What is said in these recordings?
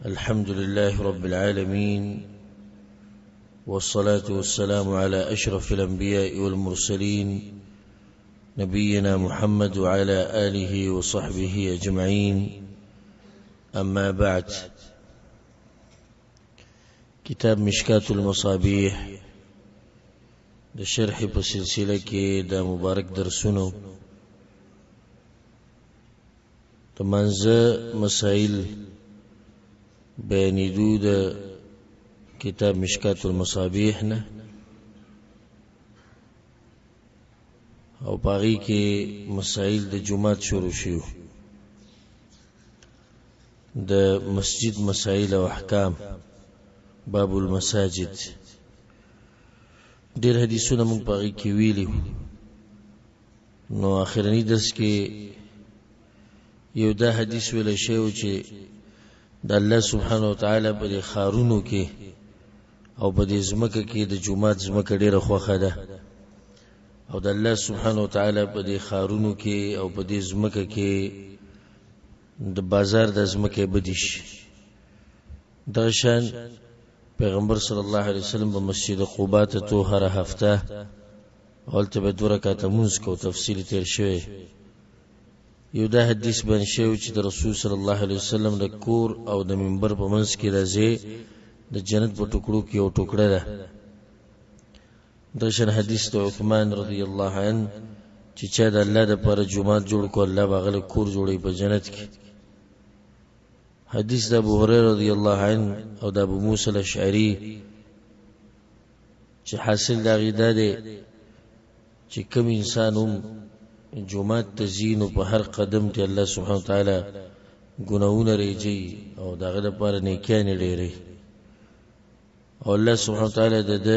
الحمد لله رب العالمين، والصلاة والسلام على أشرف الأنبياء والمرسلين نبينا محمد وعلى آله وصحبه أجمعين. أما بعد، كتاب مشكات المصابيح د شرح په سلسله کې د مبارک درسونو د منځ مسائل بیانېدو د کتاب مشکات المصابیح نه، او باغی کې مسائل د جمعات شروع شیو، د مسجد مسائل او احکام، باب المساجد. ډیر حدیثونه موږ باغی کې ویلي، نو اخرنی درس کې یو دا حدیث ویل شوی چې د الله سبحانه وتعالى په خارونو کې او په دې زمکه کې د جمعات زمکه ډیره خوخه ده، او د الله سبحانه وتعالى په دې خارونو کې او په دې زمکه کې د بازار د زمکه بدیش. دا شان پیغمبر صلی الله علیه وسلم په مسجد قباء ته هر هفته اولته به 2 رکعات مونږ کو تفصیل تیر شوی. یو دا حدیث باندې شوی چې د رسول صلی الله علیه وسلم د کور او د منبر په منځ کې راځي د جنت په ټوکړو کې یو ټوکړه ده. دا شان حدیث د عثمان رضی الله عنه چې چا د الله د پر جمعات جوړ کو، الله باغله کور جوړي په جنت کې. حدیث د ابو هريره رضی الله عنه او د ابو موسی الاشعری چې حاصل دا غیدا ده چې کوم انسانوم جمعات تزینو په هر قدم ته الله سبحانه وتعالى ګناونه ریږي او داغه لپاره نیکیانه ډېرې، او الله سبحانه وتعالى د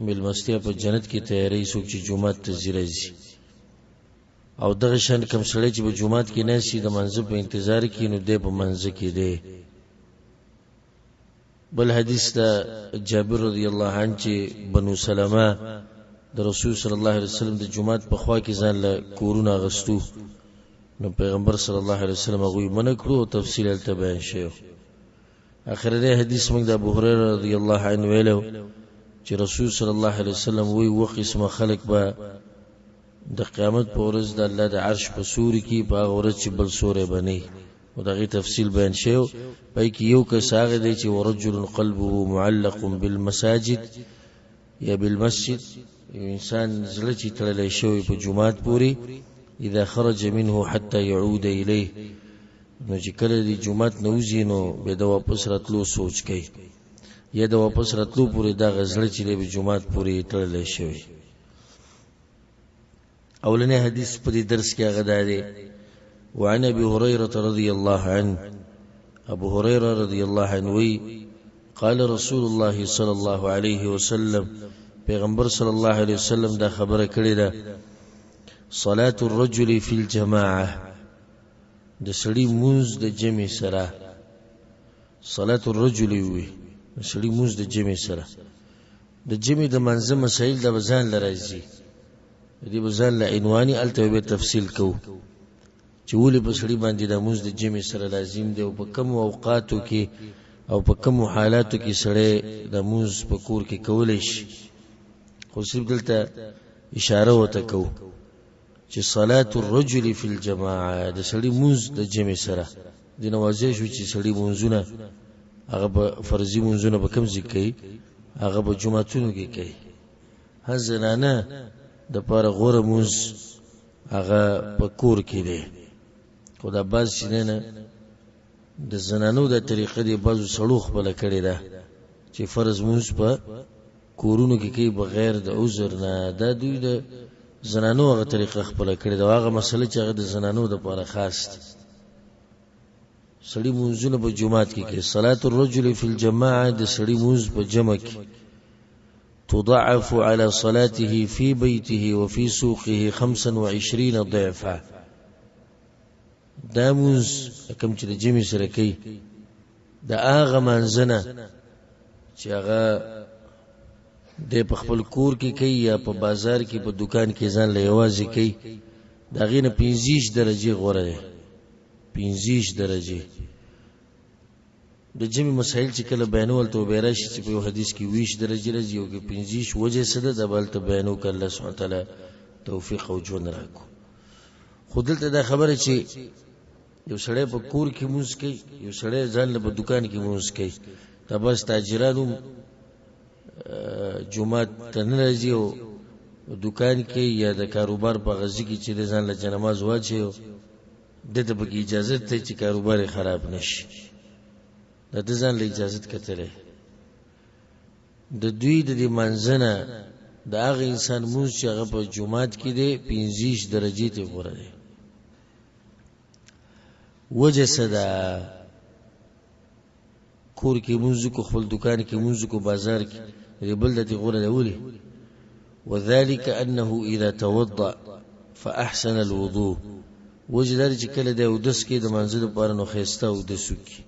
ملمستیا په جنت کې تیاری سوچ چې جمعات تزیرځي. او دغه شان کوم سړی چې په جمعات کې نشي د منځ په انتظار کې، نو دی په منځ کې دی. بل حدیث دا جابر رضی الله عنه چې بنو سلمہ د رسول صلی الله علیه وسلم د جمعات په خوا کې ځان له کورونه غستو، نو پیغمبر صلی الله علیه وسلم هغه منع کړو او تفصیل ته بیان شوی. اخر دې حدیث موږ د ابو هريره رضی الله عنه ویلو چې رسول صلی الله علیه وسلم وی وقسم خلق به د قیامت په ورځ د الله د عرش په سوري کې په ورځ چې بل سورې بني، او دغه تفصیل بیان شوی. پای کې یو کس هغه دی چې ورجل قلبه معلق بالمساجد یا بالمسجد، انسان زړه چې تړلې شوی په جمعات پوری، اذا خرج منه حتى يعود اليه، نو چې کله دی جمعات نوځي نو به د واپس راتلو سوچ کوي، یا د واپس راتلو پوری دا غزړه چې په جمعات پوری تړلې شوی. اولنی حدیث په دې درس کې هغه دی وعن ابي هريره رضي الله عنه، ابو هريره رضي الله عنه وی قال رسول الله صلى الله عليه وسلم، پیغمبر صلی الله علیه وسلم دا خبره کړې ده، صلاة الرجل فی الجماعه، د سړي مونږ د جمع سره، صلاة الرجل وی د سړي مونږ د جمع سره، د جمع د منځه مسائل د وزن لراځي، دې وزن له عنواني الته به تفصیل کو چې ولې په سړي باندې د مونږ د جمع سره لازم دی، او په کوم اوقاتو کې او په کوم حالاتو کې سړی د مونږ په کور کې کولای شي. خو صرف دلته اشاره وته کو چې صلاة الرجل فی الجماعه، د سړي مونږ د جمع سره د نوازې شو چې سړي مونږونه هغه په فرضي مونږونه په کوم ځای کې هغه په جمعتونو کې کوي. حزنانه د پاره غوړه مونږ هغه په کور کې دی. خدا باز شنه د زنانو د طریقې دی بازو سړو خپل کړی ده چې فرض مونږ په کورونو کې کوي بغیر د عذر نه. دا دوی د زنانو هغه طریقه خپل کړی ده، هغه مسله چې هغه د زنانو د لپاره خاص ده. سړي مونږونه په جمعات کې کوي. صلاة الرجل فی الجماعه، د سړي مونږ په جمع کې تضعف على صلاته في بيته وفي سوقه 25 ضعفا. دا مونږ کوم چې د جمع سره کوي د هغه منځنه چې هغه د په خپل کور کې کوي یا په بازار کې په دکان کې ځان له یوازې کوي، دا غینه 15 درجه غوړه ده. 15 درجه د جمع مسائل چې کله بیانول ته به راشي چې په حدیث کې 20 درجه راځي او کې 25 وجه سره د بل ته بیانو ک الله سبحانه تعالی توفیق او ژوند راکو. خودلته دا خبره چې یو سړی په کور کې مونږ کوي، یو سړی ځان له دکان کې مونږ کوي، دا بس تاجرانو جمعه ته نه راځي او دکان کې یا د کاروبار په غزي کې چې ځان له نماز واچي دته به اجازه ته چې کاروبار خراب نشي، د ځان له اجازه کتره د دوی د منځنه د هغه انسان مونږ چې هغه په جمعات کې دی 25 درجه ته غوړه دی. وجه صدا کور کې مونږ کو، خپل دکان کې مونږ کو، بازار کې ریبل د غوړه دی ولي. وذلك انه اذا توضا فاحسن الوضوء، وجه دار چې کله دی ودس کې د منځ لپاره نو خيسته او د سوکي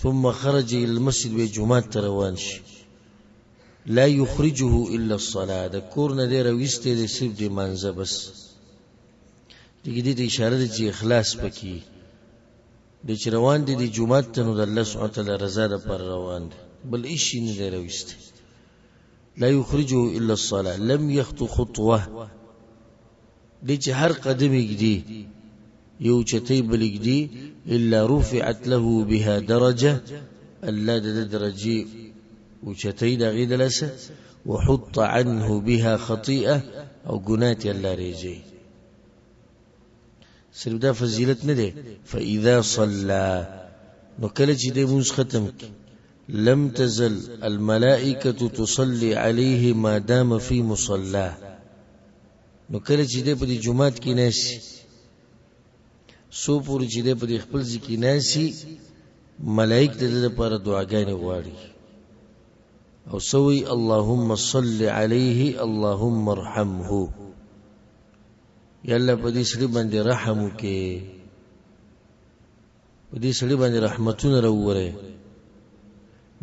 ثم خرج الى المسجد بجمعه روان شي لا يخرجه الا الصلاه، د کور نه دی راويسته د سب د منځه بس. دغه دې اشاره ده چې اخلاص پکې د چې روان دي د جمعه ته نو د الله سبحانه تعالی رضا ده پر روان دي، بل هیڅ نه دی راويسته. لا يخرجه الا الصلاه لم يخطو خطوه، دې چې هر قدم یګدي یو چتې بلګدي الا رفعت له بها درجه، الله د درجه او چتې د غیدلسه وحط عنه بها خطيئه او گناه الله ریږي. صرف دا فضیلت نه ده. فاذا صلى نو کله چې د موږ ختم لم تزل الملائکه تصلي عليه ما دام في مصلاه، نو کله چې د په جمعات کې ناشي سو پوری چې د په خپل ځکه ناشي ملائک د لپاره دعاګانې غواړي او سوي اللهم صل عليه اللهم ارحمه، یا الله په دې سړي باندې رحم وکې، په دې سړي باندې رحمتونه راوړې،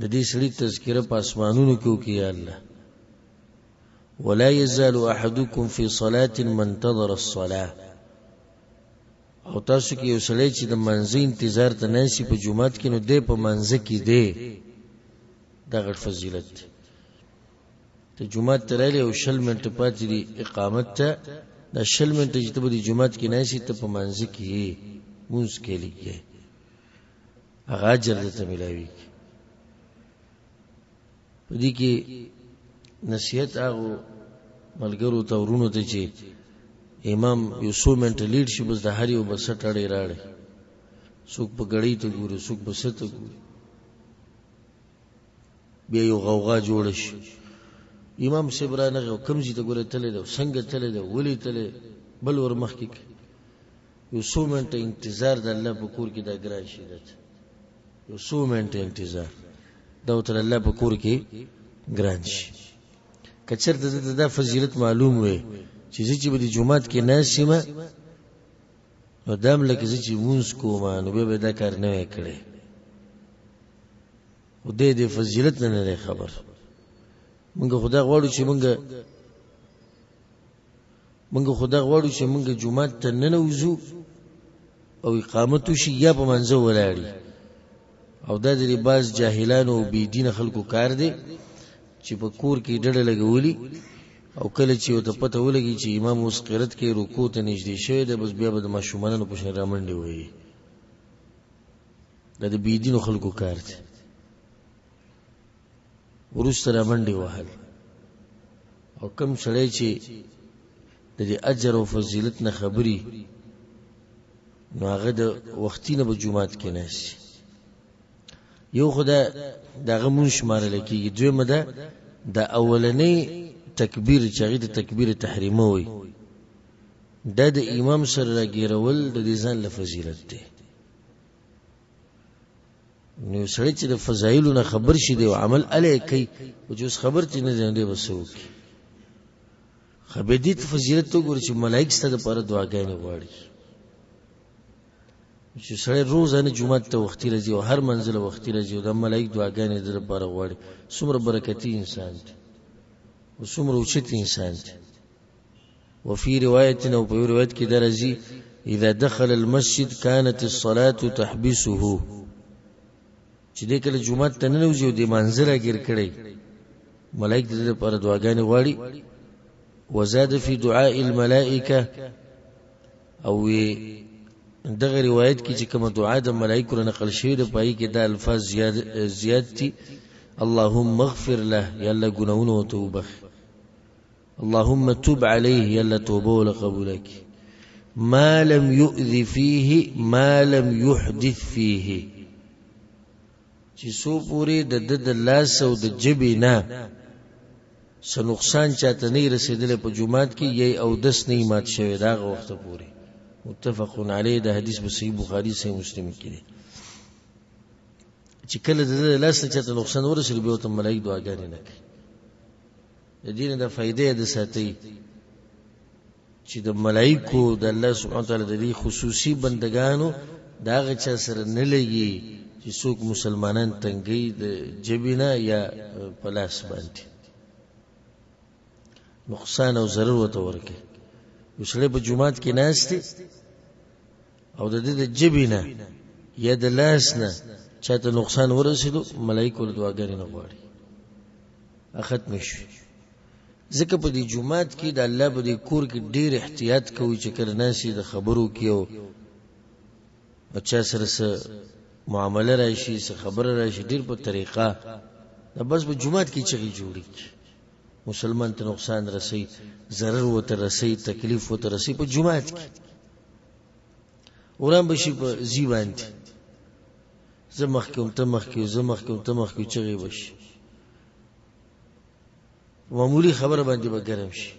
د دې سړي تذکرہ په اسمانونو کې وکې یا الله. ولا يزال احدكم في صلاه من انتظر الصلاه، او تاسو کې یو سړی چې د منځ انتظار ته ناشي په جمعات کې نو دې په منځ کې دی، دا غټ فضیلت دی. ته جمعات ته راغلی او 60 منټه پاتې دي اقامت ته، دا 60 منټه چې ته په جمعات کې ناشي ته په منځ کې مونږ کې لګي هغه اجر ته ملایوي. په دې کې نصیحت هغه ملګرو ته ورونو ته چې امام یو 100 منټه لیډ شي بس د هر یو بس ټړې راړي، څوک په غړې ته ګوري څوک په ست ګوري، بیا یو غوغا جوړ شي. امام صبرانه کم زی ته ګوره تله ده څنګه تله ده ولي تله بل ور مخ کې یو 100 منټه انتظار د الله په کور کې دا ګران شي، ده یو 100 منټه انتظار دا تر الله په کور کې ګران شي. کچرته دا فضیلت معلوم وي چې چې په جمعات کې ناسمه نو دام لکه چې مونږ کوم نو به دا کار نه وکړي، او دې فضیلت نه نه خبر. مونږ خدا غواړو چې مونږ جمعات ته نه نوځو او اقامت شي یا په منځو ولاړی، او دا د باز جاهلانو او بی دین خلکو کار دی چې په کور کې ډډه لګولي او کله چې ته پته ولګي چې امام اوس قرات کې رکوع ته نږدې شوی دی بس بیا به د ماشومانو په شان رامنډي وایي، دا د بی دین خلکو کار دی. ورسته رامنډي وهل او کم سړی چې د دې اجر او فضیلت نه خبري نو هغه د وختینه په جمعات کې ناشي. یو خدا دغه مون شمارل کېږي، دویمه ده د اولنې تکبیر چې هغه د تکبیر تحریمه وي، دا د امام سره راګیرول د دې ځان له فضیلت دی. نو سړی چې د فضایلو نه خبر شي دی او عمل الی کوي او جوس خبر تی نه دی وسوک خبر دي فضیلت تو ګور چې ملائک ستاسو لپاره دعاګانې غواړي، چې سړی روزانه جمعه ته وختي راځي او هر منزل وختي راځي او د ملائک دعاګانې در لپاره غواړي. څومره برکتی انسان دی او څومره اوچت انسان دی. وفي روايتنا وفي روايت کې درځي اذا دخل المسجد كانت الصلاه تحبسه، چې دې کله جمعه ته نه نوځي او د منځره ګیر کړي ملائکه دې لپاره دعاګانې غواړي وزاد في دعاء الملائکه او دغه روایت کې چې کوم دعا د ملائکه نقل شوی د پای کې د الفاظ زیات دي اللهم اغفر له یا الله ګناونه او توبه اللهم تب عليه یا الله توبه ول قبولك ما لم يؤذي فيه ما لم يحدث فيه چې سو پوری د لاس او د جبې نه څه نقصان چاته نه رسیدل په جمعات کې یي او دس نه مات شوی دا وخت پوری متفق علیه د حدیث په صحیح بخاری صحیح مسلم کې دی چې کله د لاس نه چاته نقصان ورسېږي به ته ملائکه دعاګانې نه کوي د دین د فائدې د ساتي چې د ملائکو د الله سبحانه وتعالى د دې خصوصي بندگانو دا غچا سره نه لګي چې څوک مسلمانان تنګي د جبینا یا پلاس باندې نقصان او ضرر وته ورکه وسړي په جمعات کې ناشته او د دې د جبینا یا د لاس نه چاته نقصان ورسېدو ملائکه له دعاګانې نه غواړي اخت مشي ځکه په دې جمعات کې د الله په دې کور کې ډېر احتیاط کوي چې کله ناسي د خبرو کې او بچا سره سره معامله راشي څه خبره راشي ډېر په طریقه دا بس په جمعات کې چغي جوړي مسلمان ته نقصان رسي ضرر وته رسي تکلیف وته رسي په جمعات کې وران بشي په زیبان دي زمخ کوم ته مخ کې زمخ کوم ته مخ کې چغي بشي معمولی خبره باندې بګرم شي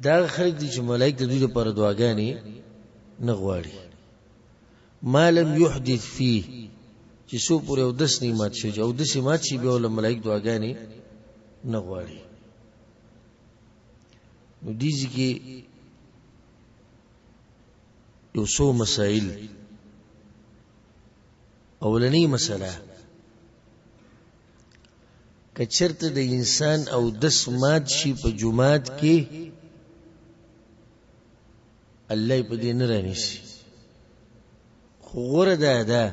دا خلک دي چې ملائکه د دوی لپاره دعاګانې نه غواړي ما لم يحدث فيه چې سو پورې او دس نه مات شي او دس مات شي به ول ملائکه دعاګانې نه غواړي نو دې کې یو څو مسائل اولنی مسله کچرته د انسان او دس مات شي په جمعات کې الله په دې نه رانیسي خو غوړه ده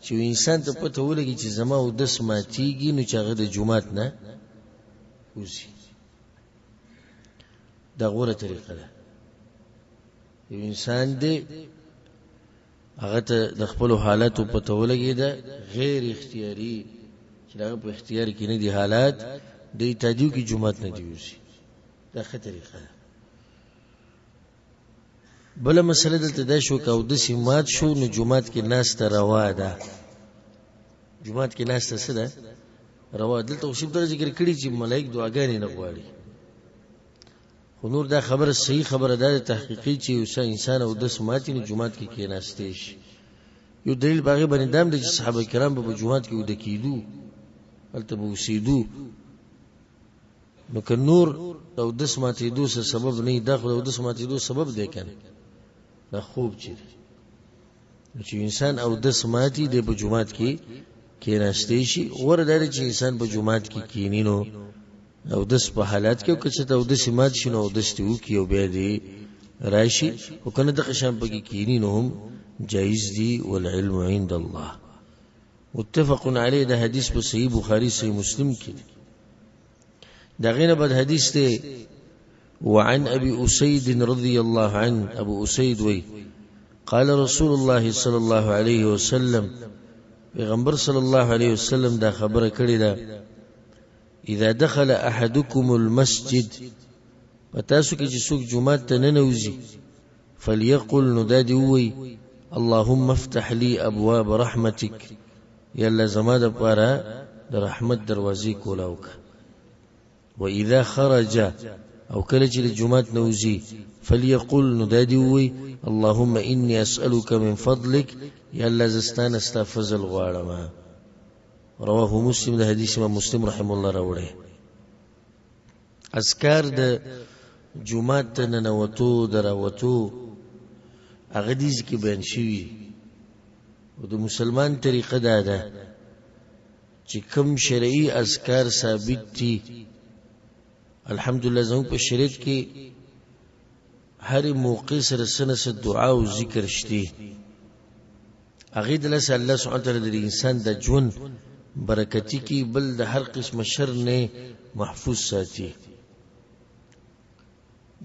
چې انسان ته پته ولګي چې زما او دس ماتيږي نو چې هغه د جمعات نه وځي دا غوړه طریقه ده یو انسان دې هغه ته د خپل حالاتو پته ولګي دا غیر اختیاري چې هغه په اختیار کې نه دي حالات د تادیو کې جمعات نه دی وسی دا ښه طریقه ده بل مسله دلته دا شو که او د سیمات شو نو جمعات کې ناس ته روا ده جمعات کې ناس ته څه ده روا دلته اوسې در ذکر کړي چې ملائک دعاګانې نه غواړي خو نور دا خبره صحیح خبره ده تحقیقي چې انسان او د سیمات نه جمعات کې کېناستې شي یو دلیل باغې باندې دام د صحابه کرام په جمعات کې ود کېدو البته بوسیدو نو که نور او د سماتې دو سبب نه داخله او د سماتې دو سبب دی کنه دا خوب چي چې انسان او د سماتې د په جمعات کې کېناستې شي ورته چې انسان په جمعات کې کینینو او د په حالات کې او چې او د سمات شنو او د ستو کې او به دی راشي او کنه د قشام په کې کینینو هم جایز دي والعلم عند الله متفق علیه ده حدیث په صحیح بخاری صحیح مسلم کې دا غینه بعد حدیث ته وعن ابي اسيد رضي الله عنه ابو اسيد وی قال رسول الله صلى الله عليه وسلم پیغمبر صلی الله علیه وسلم دا خبره کړې ده اذا دخل احدكم المسجد پتاسو کې چې څوک جمعه ته نه نوځي فليقل ندادي وی اللهم افتح لي ابواب رحمتك يلا زما د پاره د رحمت دروازې کولاوک و اذا خرج او کله چې جمعه نوځي فليقل ندادي وی اللهم اني اسالك من فضلك يلا زستان استفضل غواړم رواه مسلم ده حدیث امام مسلم رحم الله راوړي اذکار د جمعه ته ننوتو دراوتو هغه دې کې بیان شوی او د مسلمان طریقه ده چې کوم شرعي اذکار ثابت دي الحمدلله زموږ په شریعت کې هر موقع سره سنه دعا او ذکر شته هغه د الله سبحانه وتعالی د انسان د ژوند برکتی کی بل د هر قسم شر نه محفوظ ساتي.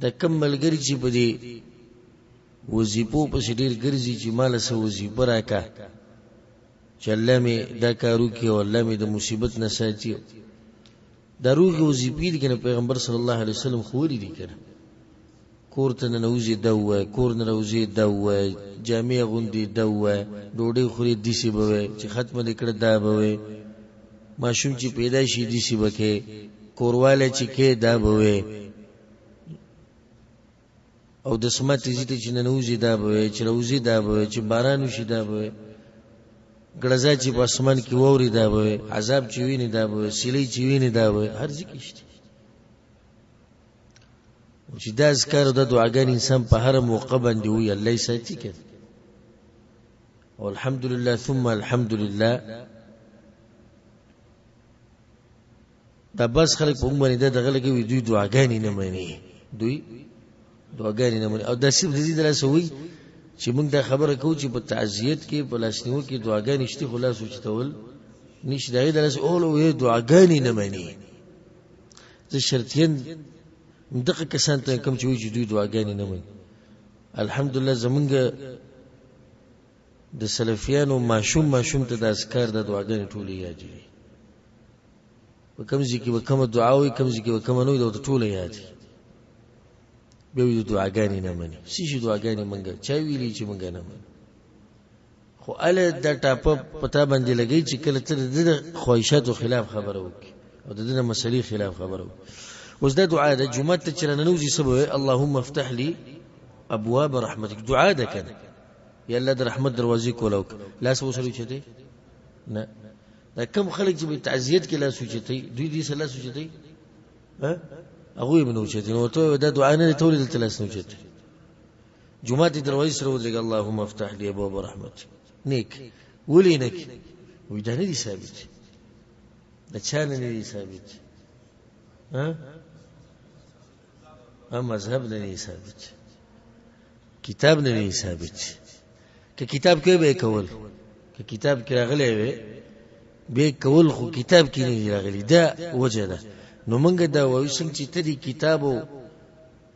د کم ملګری چې په دې وظیفو په شډیر ګرځي چې مال سه وظیفه راکا چې الله می دا کارو کې او الله می د مصیبت نه ساتي. دروغ وظیفې دي کنه پیغمبر صلی الله علیه وسلم خوري دي کنه کور ته نوځي دوه کور نه نوځي دوه جامع غوندي دوه ډوډۍ خوري دي سی بوي چې ختمه لیکړه دا بوي ماشوم چې پیدا شي دي سی بکه کورواله چې کې دا بوي او د سمات زیته چې نوځي دا بوي چې روزي دا بوي چې باران وشي دا بوي ګړزا چې په اسمان کې ووري دا بوي عذاب چې ویني دا بوي سیلې چې ویني دا بوي هر ځکه شته چې دا ذکر او د دعاګان انسان په هر موقع باندې وي الله یې ساتي کړي او الحمدلله ثم الحمدلله. دا بس خلک په موږ باندې دغه لګي وي دوی دعاګانې نه مانی دوی دعاګانې نه مانی او دا سیب د دې درسه وي چې موږ دا خبره کوو چې په تعزیت کې په لاسنیو کې دعاګانې شته خلاص وچتول نشي دا درسه اول وي دعاګانې نه مانی زه شرطین دغه کسان ته کوم چې وي چې دوی دعاګانې نه مانی. الحمدلله زمونږ د سلفیانو ماشوم ته د اذکار د دعاګانې ټولې یادې په کوم ځکه به کوم دعا وي کوم ځکه به کوم نو د ټولې یادې به وي دعاګانې نه مانی شي دعاګانې مونږه چا ویلي چې مونږ نه مانی خو اله د ټاپه پتا باندې لګی چې کله تر د خواهشاتو خلاف خبره وکي او د دې مسلې خلاف خبره وکي. اوس دا دعا د جمعه ته چې ننوځي سبب اللهم افتح لي ابواب رحمتك دعا ده کنه یا الله د رحمت دروازې کولو لاس وسلو چته نه دا کم خلک چې په تعزیت کې لاس وچتي دوی دې سره لاس وچتي ها هغه منو چته نو ته دا دعا نه تولید تلاس نه چته جمعه ته دروازې سره ودرګ اللهم افتح لي ابواب رحمتك نیک ولي نیک وې دا نه دي ثابت دا چا نه دي ثابت ها مذهب نه ثابت کتاب نه ثابت که کتاب کې به کول که کتاب کې راغلی وي به کول خو کتاب کې نه راغلی دا وجه ده. نو مونږ دا وایو څنګه چې ته دې کتابو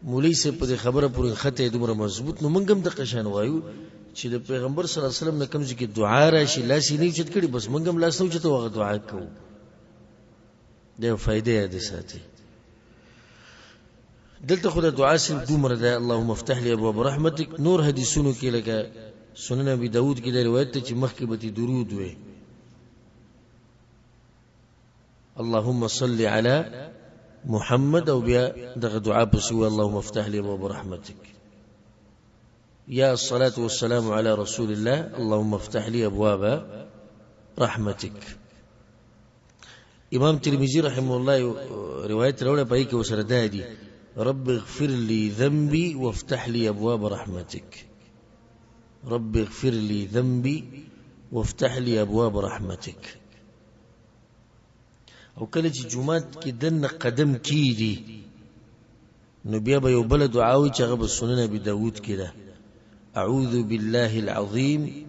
مولوی سے په خبره پورې خطه دومره مضبوط نو مونږ هم د قشان وایو چې د پیغمبر صلی الله علیه وسلم نه کوم ځکه دعا راشي لاس نه چت کړي بس مونږ هم لاس نه چته وغه دعا کوو دا فائدې ده ساتي. دلته خدای دعا سم دومره ده اللهم افتح لي ابواب رحمتك. نور حدیثونو کې لکه سنن ابي داود کې د روایت ته چې مخکې به درود وي اللهم صل على محمد او بیا دغه دعا په سو اللهم افتح لي ابواب رحمتك يا الصلاه والسلام على رسول الله اللهم افتح لي ابواب رحمتك. امام ترمذی رحمه الله روایت راوړه پای کې وسره دادی رب اغفر لي ذنبي وافتح لي ابواب رحمتك رب اغفر لي ذنبي وافتح لي ابواب رحمتك. او کله چې جمعات کې دنه قدم کیږي نو بیا به یو بل دعا وي چې هغه سنن ابي داود کې ده اعوذ بالله العظيم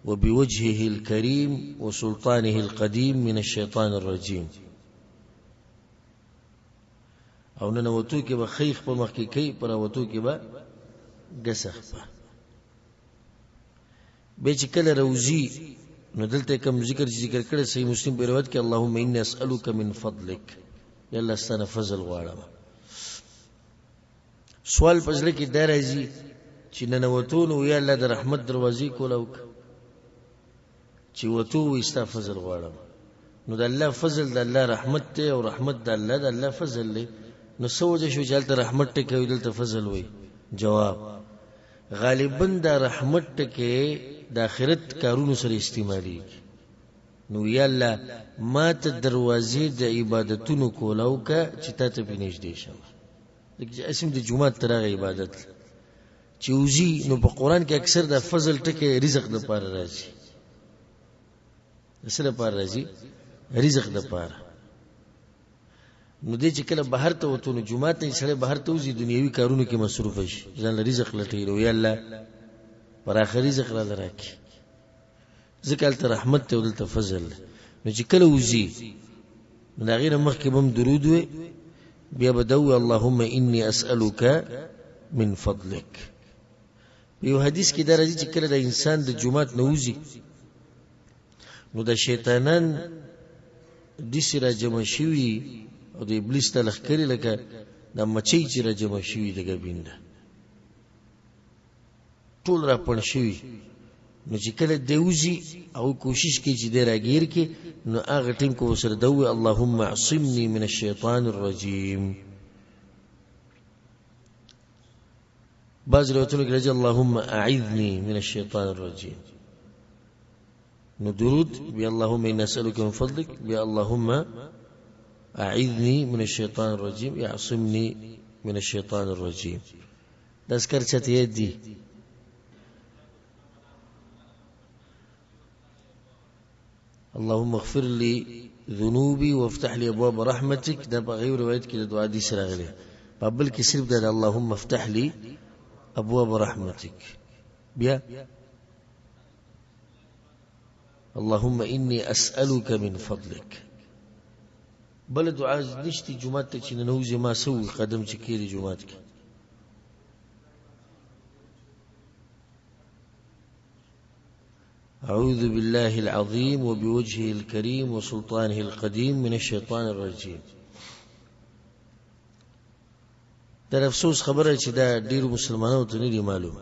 وبوجهه الكريم وسلطانه القديم من الشيطان الرجيم. او ننوتو کې به خیخ په مخ کې کوي پر وتو کې به غسخ به چې کله روزي نو دلته کوم ذکر کړي صحیح مسلم په روایت کې اللهم اني اسالک من فضلك یا الله ستاسو فضل غواړم. سوال پزله کې دا راځي چې ننوتو نو یا الله د رحمت دروازې کولو چې وتو وستا فضل غواړم نو د الله فضل د الله رحمت ته او رحمت د الله فضل له نو سوجه شو چې رحمت ته کوي دلته فضل وي. جواب غالبا د رحمت ته کې د آخرت کارونو سره استعمالي نو یا الله ما ته دروازې د عبادتونو کولو کا چې ته بنش دي شم دغه اسم د جمعه ترغه عبادت چې وزي نو په قران کې اکثر د فضل ټکه رزق د پاره راځي اصله پاره راځي رزق د پاره نو دې چې کله بهر ته وته نو جمعه ته سره بهر ته وزي دنیوي کارونو کې مصروف شي ځان رزق لټي نو یا الله پر اخر رزق را درکې ذکر ته رحمت ته ودلته فضل نو چې کله وزي نو دا غیر مخکې بم درود وي بیا بدوي اللهم اني اسالك من فضلك. یو حدیث کې دا راځي چې کله د انسان د جمعات نوزي نو د شیطانان د سره جمع شوي او د ابلیس ته لخرې لکه د مچۍ چې را جمع شوي د ګبینده ټول را پړ شوي نو چې کله دوزي او کوشش کوي چې د راګیر کې نو هغه ټیم کو سره دوی اللهم اعصمني من الشيطان الرجيم. بعض روایتونو کې راځي اللهم اعذني من الشيطان الرجيم. نو درود بیا اللهم إنا نسألك من فضلك بیا اللهم اعذني من الشيطان الرجيم يعصمني من الشيطان الرجيم. دا ذکر چته يدي اللهم اغفر لي ذنوبي وافتح لي ابواب رحمتك. دا بغیر روایت کې د دعا دي سره غلي په بل کې صرف دا اللهم افتح لي ابواب رحمتك بیا اللهم اني اسالك من فضلك. بل دعا نشتی جمعات ته چې نوځي ما سوي قدم چې کېږي جمعات کې أعوذ بالله العظيم وبوجهه الكريم وسلطانه القديم من الشيطان الرجيم. در افسوس خبره چې دا ډیرو مسلمانانو ته نه دی معلوم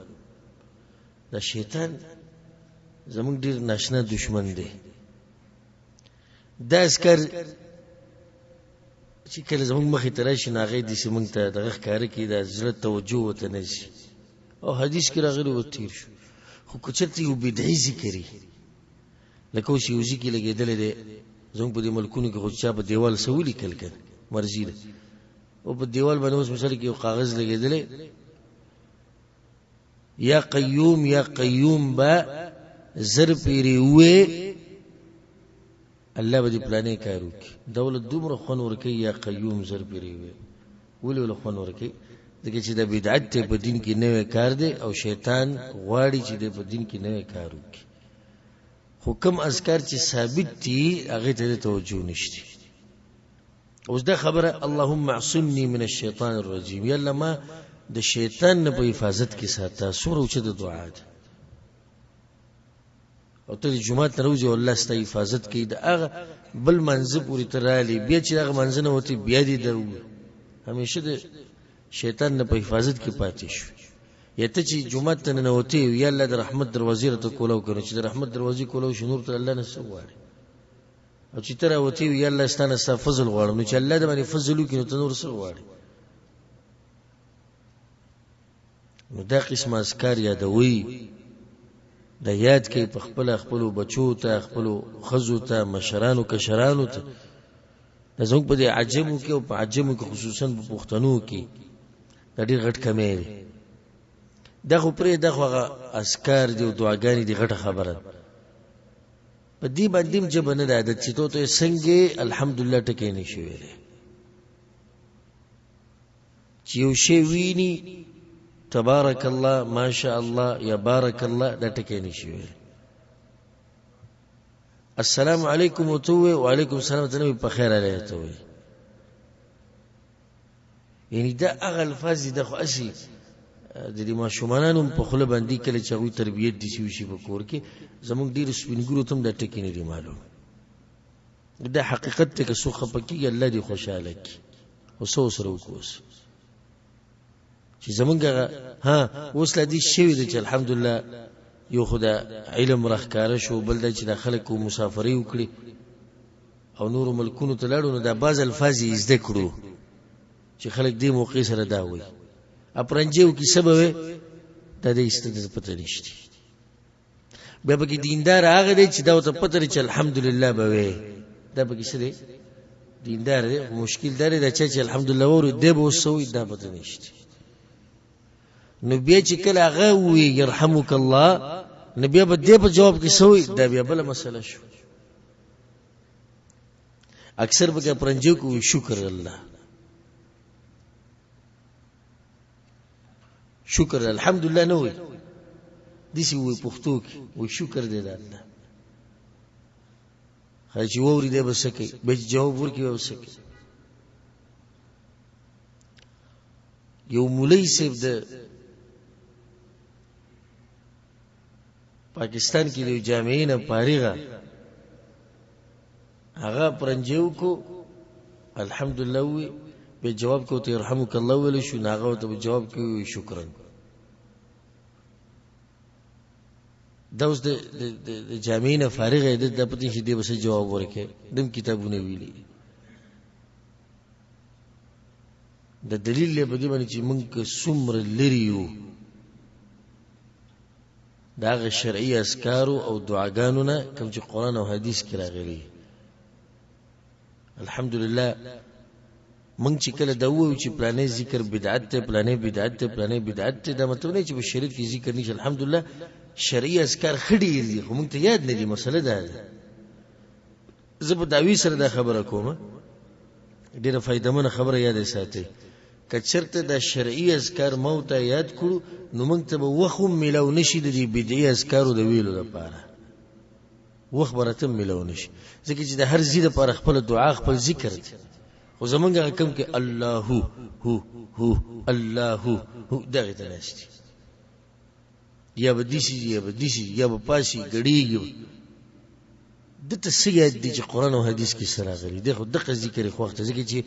دا شیطان زموږ ډیر ناشنا دشمن دی. دا اسکر چې کله زموږ مخې ته راشي نو هغې داسې موږ ته دغه ښکاره کړي دا زړه توجه ورته نه شي او حدیث کې راغلی و تیر شو. خو که چېرته یو بدعي ذکري لکه اوس یو ځای کې لګېدلی دی زموږ په دې ملکونو کې خو چا په دیوال څه ولیکل که مرضي ده او په دیوال باندې اوس مثال کې یو کاغذ لګېدلی یا قیوم یا قیوم به زر پیرې ووې الله به دې پلانې کار وکړي. دولت دومره خوند ورکوي یا قیوم زر پیرې ووې ولې ولې خوند ورکوي ځکه چې د بدعت ته په دین کې نوی کار دی او شیطان غواړي چې د په دین کې نوی کار وکړي. خو کوم اذکار چې ثابت دي هغې ته توجه نشته. اوس دا خبره اللهم اعصمني من الشيطان الرجيم یا الله ما د شیطان نه په حفاظت کې ساته څومره اوچته دعا ده او ته د جمعات نه روزي او الله ستا حفاظت کوي د هغه بل منځ پورې ته رالی بیا چې هغه منځ نه وتې بیا دې ده همیشه د شیطان نه په حفاظت کې پاتې شو. یا ته چې جمعات ته ننوتې یا الله د رحمت دروازې راته کولاو کړو چې د رحمت دروازې کولاو شي نور ته الله نه څه غواړي او چې ته راوتې یا الله ستا نه ستا فضل غواړم نو چې الله د باندې فضل وکړي نو ته نور څه غواړي. نو دا قسم اذکار یادوي دا یاد کوي په خپلو بچو ته خپلو ښځو ته مشرانو کشرانو ته دا زموږ په دې عجمو کې او په عجمو کې خصوصا په پښتنو کې دا ډېر غټ کمی دی. دا خو پرې دا خو هغه اذکار دي او دعاګانې دي غټه خبره په دې باندې هم ژبه نه ده عادت چې ته څنګه الحمدلله ټکی نه شي ویلی چې یو شی ویني تبارک الله ماشاء الله یا بارک الله دا ټکی نه شي ویلی. السلام علیکم وتوه وعلیکم السلام ته په خیر علیه ته یعنی دا هغه الفاظ دي د خو اسی د دې ماشومانو په خوله باندې کله چې هغوی تربیت دي شي په کور کې زموږ ډېر سپینګرو ته هم دا ټکي نه دي معلوم. دا حقیقت ته که څوک خفه کېږي الله دې خوشحاله کړي خو څه ورسره وکړو چې زمونږ اوس لا دې شوي ده چې الحمدلله یو خو د علم راښکاره شو بل دا چې دا خلک مسافرۍ وکړي او نورو ملکونو ته لاړو نو دا بعض الفاظ یې زده کړو چې خلک دې موقع سره دا وایي اپرنجیو کې سبب دا دې استدې پته نشته. بیا پکې دیندار هغه دی چې دا ته پته لري چې الحمدلله به وي دا پکې څه دی دیندار دی مشکل دی دا چې الحمدلله ورو دې به وسوي دا پته نشته. نو بیا چې کله هغه وي يرحمک الله نو بیا به دې په جواب کې سوي دا بیا بل مسله شو. اکثر به اپرنجیو کو شکر الله شکر الحمدلله نو دي سی وي پختو کې وي شکر دې الله چې ووري دی بس کوي به جواب ورکړي بس کوي. یو مولوی صاحب د پاکستان کې د جامعې نه فارغه هغه پرنجیو کو الحمدلله وی به جواب کو ته يرحمك الله ویل شو ناغه ته جواب کوي شکرا. دا اوس د جامعې نه فارغه د پتی چې دی بس جواب ورکړي دم کتابونه ویلي د دلیل له بده باندې چې موږ څومره لري یو دا شرعي اذکارو او دعاګانو نه کوم چې قران او حديث کې راغلي. الحمدلله موږ چې کله دا وایو چې پلانې ذکر بدعت ته پلانې بدعت ته پلانې بدعت ته دا مطلب نه چې په شریعت کې ذکر نشي. الحمدلله شرعي اذکار خړي دي خو موږ ته یاد نه دي. مسله ده زه په داوی سره دا خبره کوم ډیره فائدمنه خبره یاد ساتئ. کچرته دا شرعي اذکار مو ته یاد کړو نو موږ ته به وخت ملو نشي د دې بدعي اذکارو د ویلو لپاره وخت برته ملو نشي ځکه چې د هر زیاده پر خپل دعا خپل ذکر دي. خو زمونږ کوم کې الله هو هو الله هو دغه تناشتي یا بدیشي یا بدیشي یا په پاسي غړيږي د تسیاد دي چې قران او حديث کې سره غلي دي. خو دغه ذکر خو وخت ځکه چې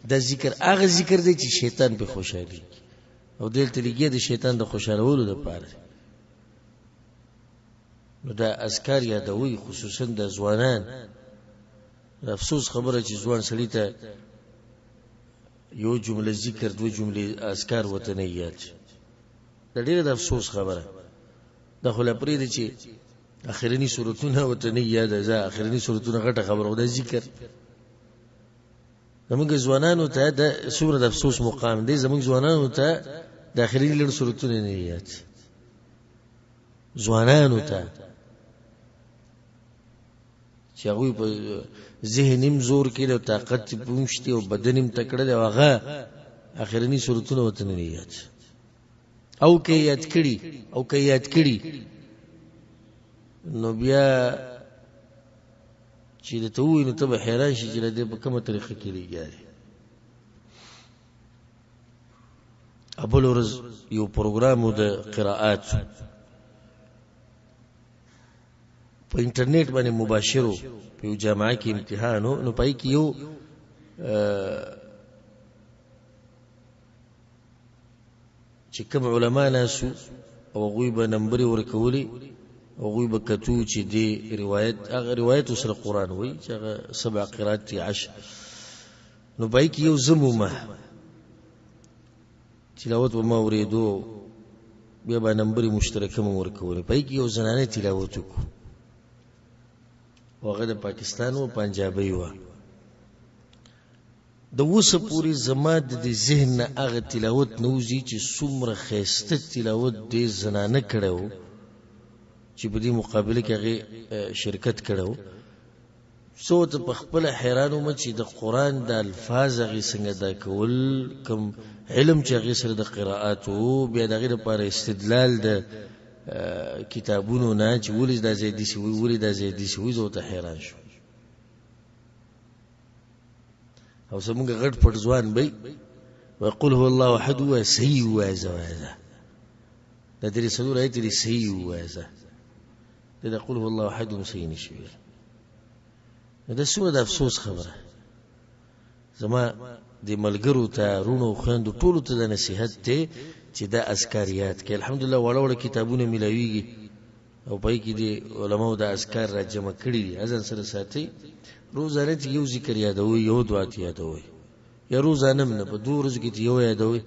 دا ذکر هغه ذکر دی چې شیطان په خوشالي او دلته لګي د شیطان د خوشالولو لپاره. نو دا اذکار یادوي خصوصا د ځوانان. افسوس خبره چې ځوان سړی ته یو جمله ذکر دو جمله اذکار وته نه یاد دا ډیره د افسوس خبره. دا خو لپاره دي چې اخرنی صورتونه وته نه یاد ده اخرنی صورتونه غټه خبره ده ذکر. زموږ ځوانانو ته د سوره د افسوس مقام دی. زموږ ځوانانو ته د اخرنی لړ صورتونه نه یاد ځوانانو ته چې هغه په ذهنیم زور کې د طاقت پوښتي او بدنیم تکړه دی هغه اخرنی صورتونه وته نه یاد او کې یاد کړي نو بیا چې د توي نو ته به حیران شې چې د په کومه طریقه کې لګیاري. ابل ورځ یو پروګرام د قراءات په انټرنیټ باندې مباشرو په یو جامعه کې امتحانو نو پای کې یو چې کوم علما ناسو او غوی به نمبر ورکولي او غوی به کتو چې دی روایت سره قران وای چې هغه 7 قرات 10 نو پای کې یو زمومه تلاوت و ما اوریدو بیا به نمبر مشترکه مو ورکولي. پای کې یو زنانه تلاوت وکړو هغه د پاکستان او پنجابي و د وسه پوری زما د ذهن هغه تلاوت نوځي چې څومره خيسته تلاوت دې زنانه کړو چې په دې مقابله کې هغه شرکت کړو. سو ته په خپل حیرانو مچ د قران د الفاظ هغه څنګه دا کول کوم علم چې هغه سره د قراءات او بیا دغه لپاره استدلال د کتابونو نه چې ولې دا زیدي شي ولې دا زیدي شي زه ته حیران شو. او سمونږ غټ پټ ځوان به ويقول هو الله احد وسي وازا دا درې څلور ایت دي سي وازا دا يقول هو الله احد وسي نشي. دا څه د افسوس خبره. زما د ملګرو ته رونو خويندو ټولو ته د نصيحت ته چې دا اذکاریات کې الحمدلله وړ کتابونه ملويږي او پای کې دي علماء د اذکار را جمع کړي دي اذن سره ساتي. روزانه یو ذکر یادوي یو دعا یادوي یا روزانه نه په دوه ورځې کې یو یادوي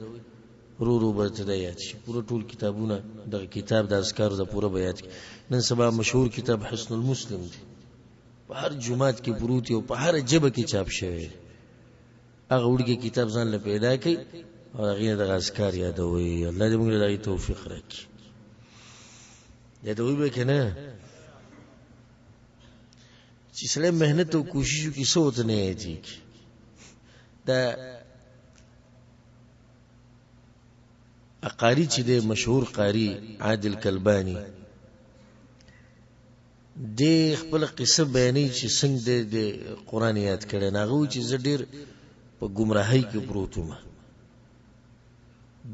رو به ته یاد شي. پوره ټول کتابونه د کتاب د اذکار د پوره بیات نن سبا مشهور کتاب حسن المسلم دی په هر جمعات کې پروت او په هر جبه کې چاپ شوی. هغه وړي کتاب ځان له پیدا کړي او هغه د اذکار یادوي. الله دې موږ له توفیق راکړي. یادوي به کنه چې سره مهنت او کوشش کی سوت نه دی دا اقاری چې د مشهور قاری عادل کلبانی د خپل قصه بیانې چې څنګه د قرآن یاد کړي ناغو چې زه ډېر په گمراهۍ کې پروت وم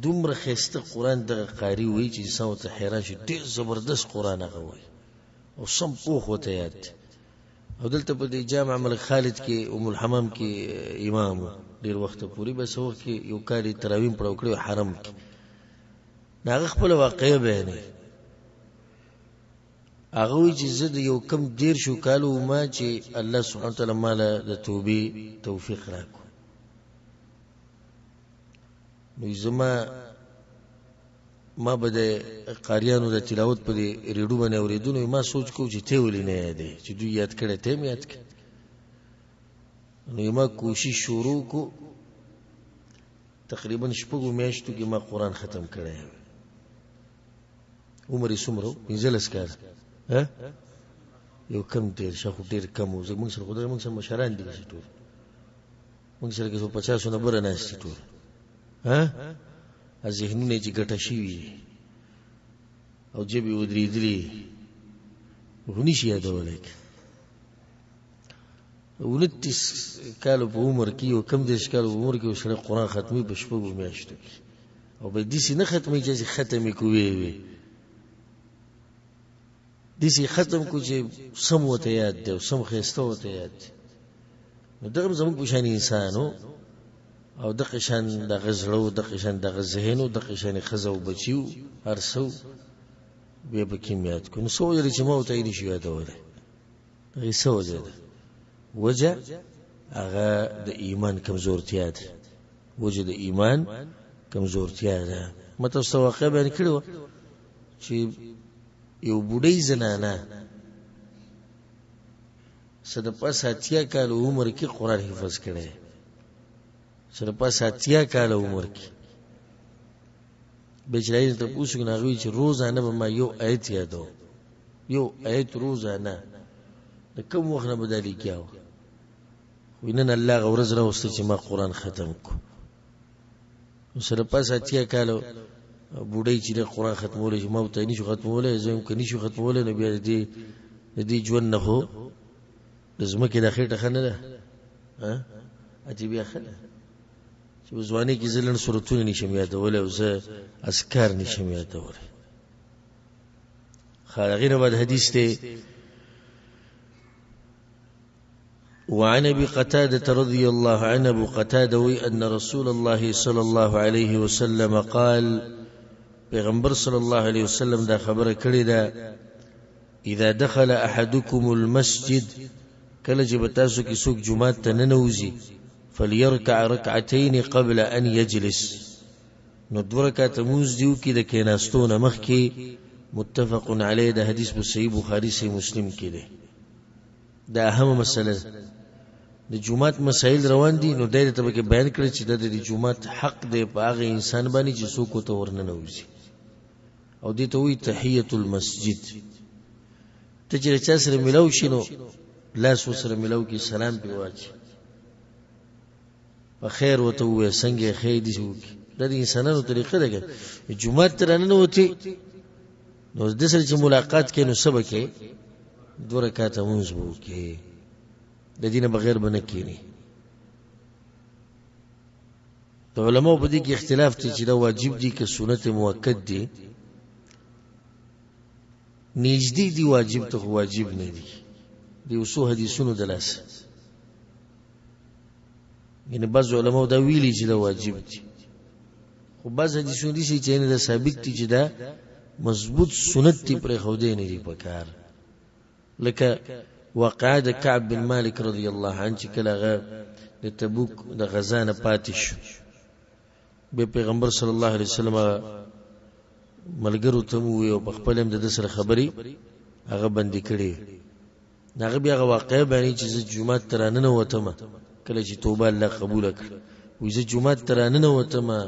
دومره ښایسته قرآن دغه قاري وایي چې انسان ورته حیران شي ډېر زبردست قرآن هغه وایي او سم پوخ ورته یاد دی او دلته په دې جامع ملک خالد کې ام الحمام کې امام ډېر وخت پورې بس وخت کې یو کال تراویم پړاو کړی حرم کې هغه خپل واقعه بیانوي هغه وایي چې زه د یو کم 10 کالو ما چې الله سبحانه وتعالی ماله د توبې توفیق راکړ نو زما ما به د قاریانو د تلاوت په ریډیو باندې اوریدونو ما سوچ کو چې ته ولې نه یادې چې دوی یاد کړي ته مې یاد کړ نو ما کوشش شروع کو تقریبا شپږو میاشتو کې ما قرآن ختم کړی عمر یې څومره 15 کال یو کم ډېر شاخو ډېر کم و زموږ سره خدای موږ سره مشران دي چې ټول موږ سره کې 150 نه بره ناست ټول ذهنونه چې ګټه شوي او جبې ودرېدلې هونی شي یادولی 29 کالو په عمر کې او کم 10 کالو په عمر کې سره قرآن ختمي په شپږو میاشتو کې او به داسې نه ختمي چې ختم یې کوې وي داسې ختم کو چې سم ورته یاد دی او سم ښایسته ورته یاد دی نو دغه زموږ په شان انسان او دغه شان دغه زړه او دغه شان دغه ذهن او دغه شان ښځه او بچي هر څو بیا به کوم یاد کو نو څه وجه چې ما ورته یې نشي یادولی هغې څه وجه ده وجه هغه د ایمان کمزورتیا ده وجه د ایمان کمزورتیا ده ما تاسو ته واقعه بیان کړې وه چې یو بوډۍ زنانه څه د پاسه 80 کاله عمر کې قرآن حفظ کړی څه د پاسه 80 کاله عمر کې بیچارې ته پوښتنه کوي هغوی چې روزانه به ما یو آیت یادوم یو آیت روزانه د کوم وخت نه به دا لیکیا وه وایي نن الله هغه ورځ راوسته چې ما قرآن ختم کو نو څه د پاسه 80 کاله بوډۍ چې د قرآن ختمولی چې ما ورته نشو ختمولی زه هم که نشو ختمولی نو بیا د دې ژوند نه خو د ځمکې دا خېټه ښه نه ده چې بیا ښه ده چې په ځوانۍ کې زه لنډ صورتونه نشم یادولی او زه اذکار نشم یادولی هغې نه بعد حدیث دی وعن ابي قتادة رضي الله عنه ابو قتادة ان رسول الله صلى الله عليه وسلم قال پیغمبر صلی الله علیه وسلم دا خبره کړې ده اذا دخل احدكم المسجد کله چې به تاسو کې څوک جومات ته ننوځي فليركع ركعتين قبل ان يجلس نو 2 رکعاته لمونځ دې وکړي د کېناستو نه مخکې متفق علیه د حدیث په صحیح بخاري صحیح مسلم کې دی دا اهمه مسله د جومات مسائل روان دي نو دایره ته به بیان کړی چې د جومات حق دی په هغه انسان باندې چې څوک ورته ورننوځي او دې ته وایي تحیة المسجد ته چې چا سره ملاو شي نو لاس ورسره ملاو کې سلام پرې واچي په خیر ورته ووایه څنګه یې ښه داسې وکړي دا د انسانانو طریقه ده که جومات ته راننوتې نو د سره چې ملاقات کوې نو څه به کوې 2 رکعاته لمونځ به وکړې د دې نه بغیر به نه کښېنې د علماو په دې کې اختلاف دی چې دا واجب دي که سنت موکد دي نږدې دي واجب ته خو واجب نه دي د یو څو حدیثونو د لاسه یعنې بعض علماو دا ویلي چې دا واجب دي خو بعض حدیثونه دي چې دا ثابت دي چې دا مضبوط سنت دي پرېښودی نه دي په کار لکه واقعه د کعب بن مالک رضی الله عنه چې کله هغه د تبوک د غزا نه پاتې شو بیا پیغمبر صلی الله علیه وسلم ملګرو ته وویل او په خپل هم د ده سره خبرې هغه بندي کړې هغه بیا هغه واقعه بیانوي چې زه جومات ته راننوتمه کله چې توبه الله قبوله کړه وایي زه جومات ته راننوتمه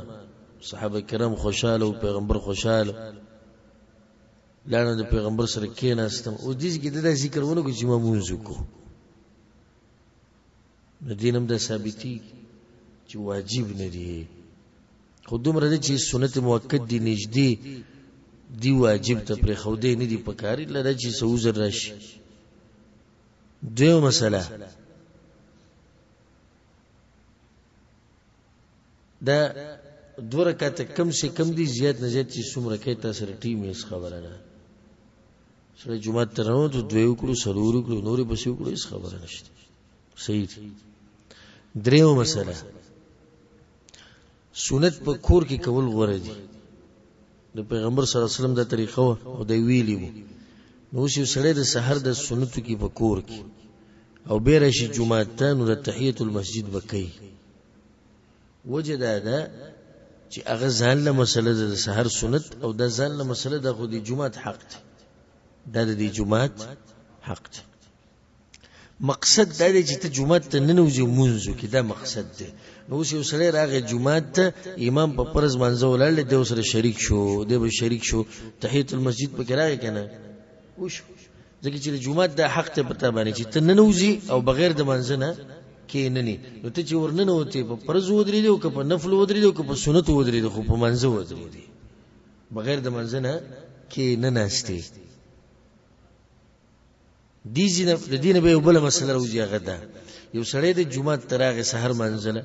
صحابه کرام خوشحاله او پیغمبر خوشحاله لاړم د پیغمبر سره کېناستم او دې کې دا ذکر ونه کړو چې ما لمونځ وکړو د دین هم دا ثابتي چې واجب نه دي خو دومره ده چې سنت موکد دي نږدې دي واجب ته پرېښودی نه دي په کار الا دا چې څه عذر راشي دیو مسله دا دو رکعت کم سے کم دی زیات نه زیات چې څومره کې تاسو ټیم یې خبره نه سره جمعه ترنو ته دوی وکړو سرور وکړو نورې بس وکړو هیڅ خبره نشته صحیح دریو مسله سنت په کور کې کول غوړه دي د پیغمبر صلی الله علیه وسلم دا طریقه او د ویلی وو نو چې سره د سحر د سنتو کې په کور کې او بیره شي جمعه ته نو د تحیت المسجد وکي وجد دا چې هغه ځان له مسله د سحر سنت او د ځان له مسله د خو د جمعه حق دی دا د جمعه حق دی مقصد دا دی چې ته جمعه ته ننوځي مونږو کې دا مقصد دی نو اوس یو سړی راغی جمعه ته امام په فرض منځ ولاړ دی سره شریک شو دی به شریک شو تحیت المسجد پکې راغی کنه وشو ځکه چې جمعه د حق ته پتا باندې چې ته ننوځي او بغیر د منځ نه کې نه نو ته چې ورننه وته په فرض ودرې دی او په نفل ودرې دی او په سنت ودرې دی خو په منځ ودرې دی بغیر د منځ نه کې نه ناشتي د دین به یو بل مسله راوځي هغه ده یو سړی د جمعه تراغه سحر منځله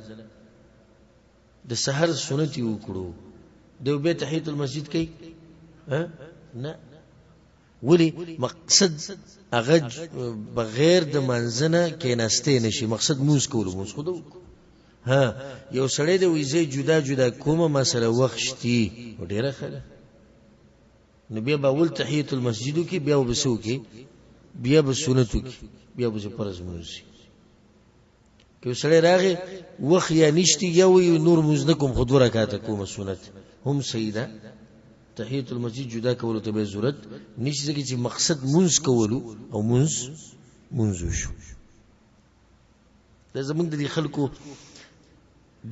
د سحر سنت یو کړو د به تحیت المسجد کوي نه ولی مقصد هغه بغیر د منځنه کې نسته نشي مقصد موږ کولو موږ خو یو سړی د ویزه جدا جدا کومه مسله وختي ډیره خله نبی باول تحیت المسجد کې بیا وبسو کې بیا به سنتو کې بیا به فرض موزي که سړی راغی وخت یا نشتی یا وی نور موز نکوم خود ورکاته کوم سنت هم سیده تحیت المسجد جدا کولو ته به ضرورت نشته چې مقصد منځ کولو او منځو شو دا زمونږ د خلکو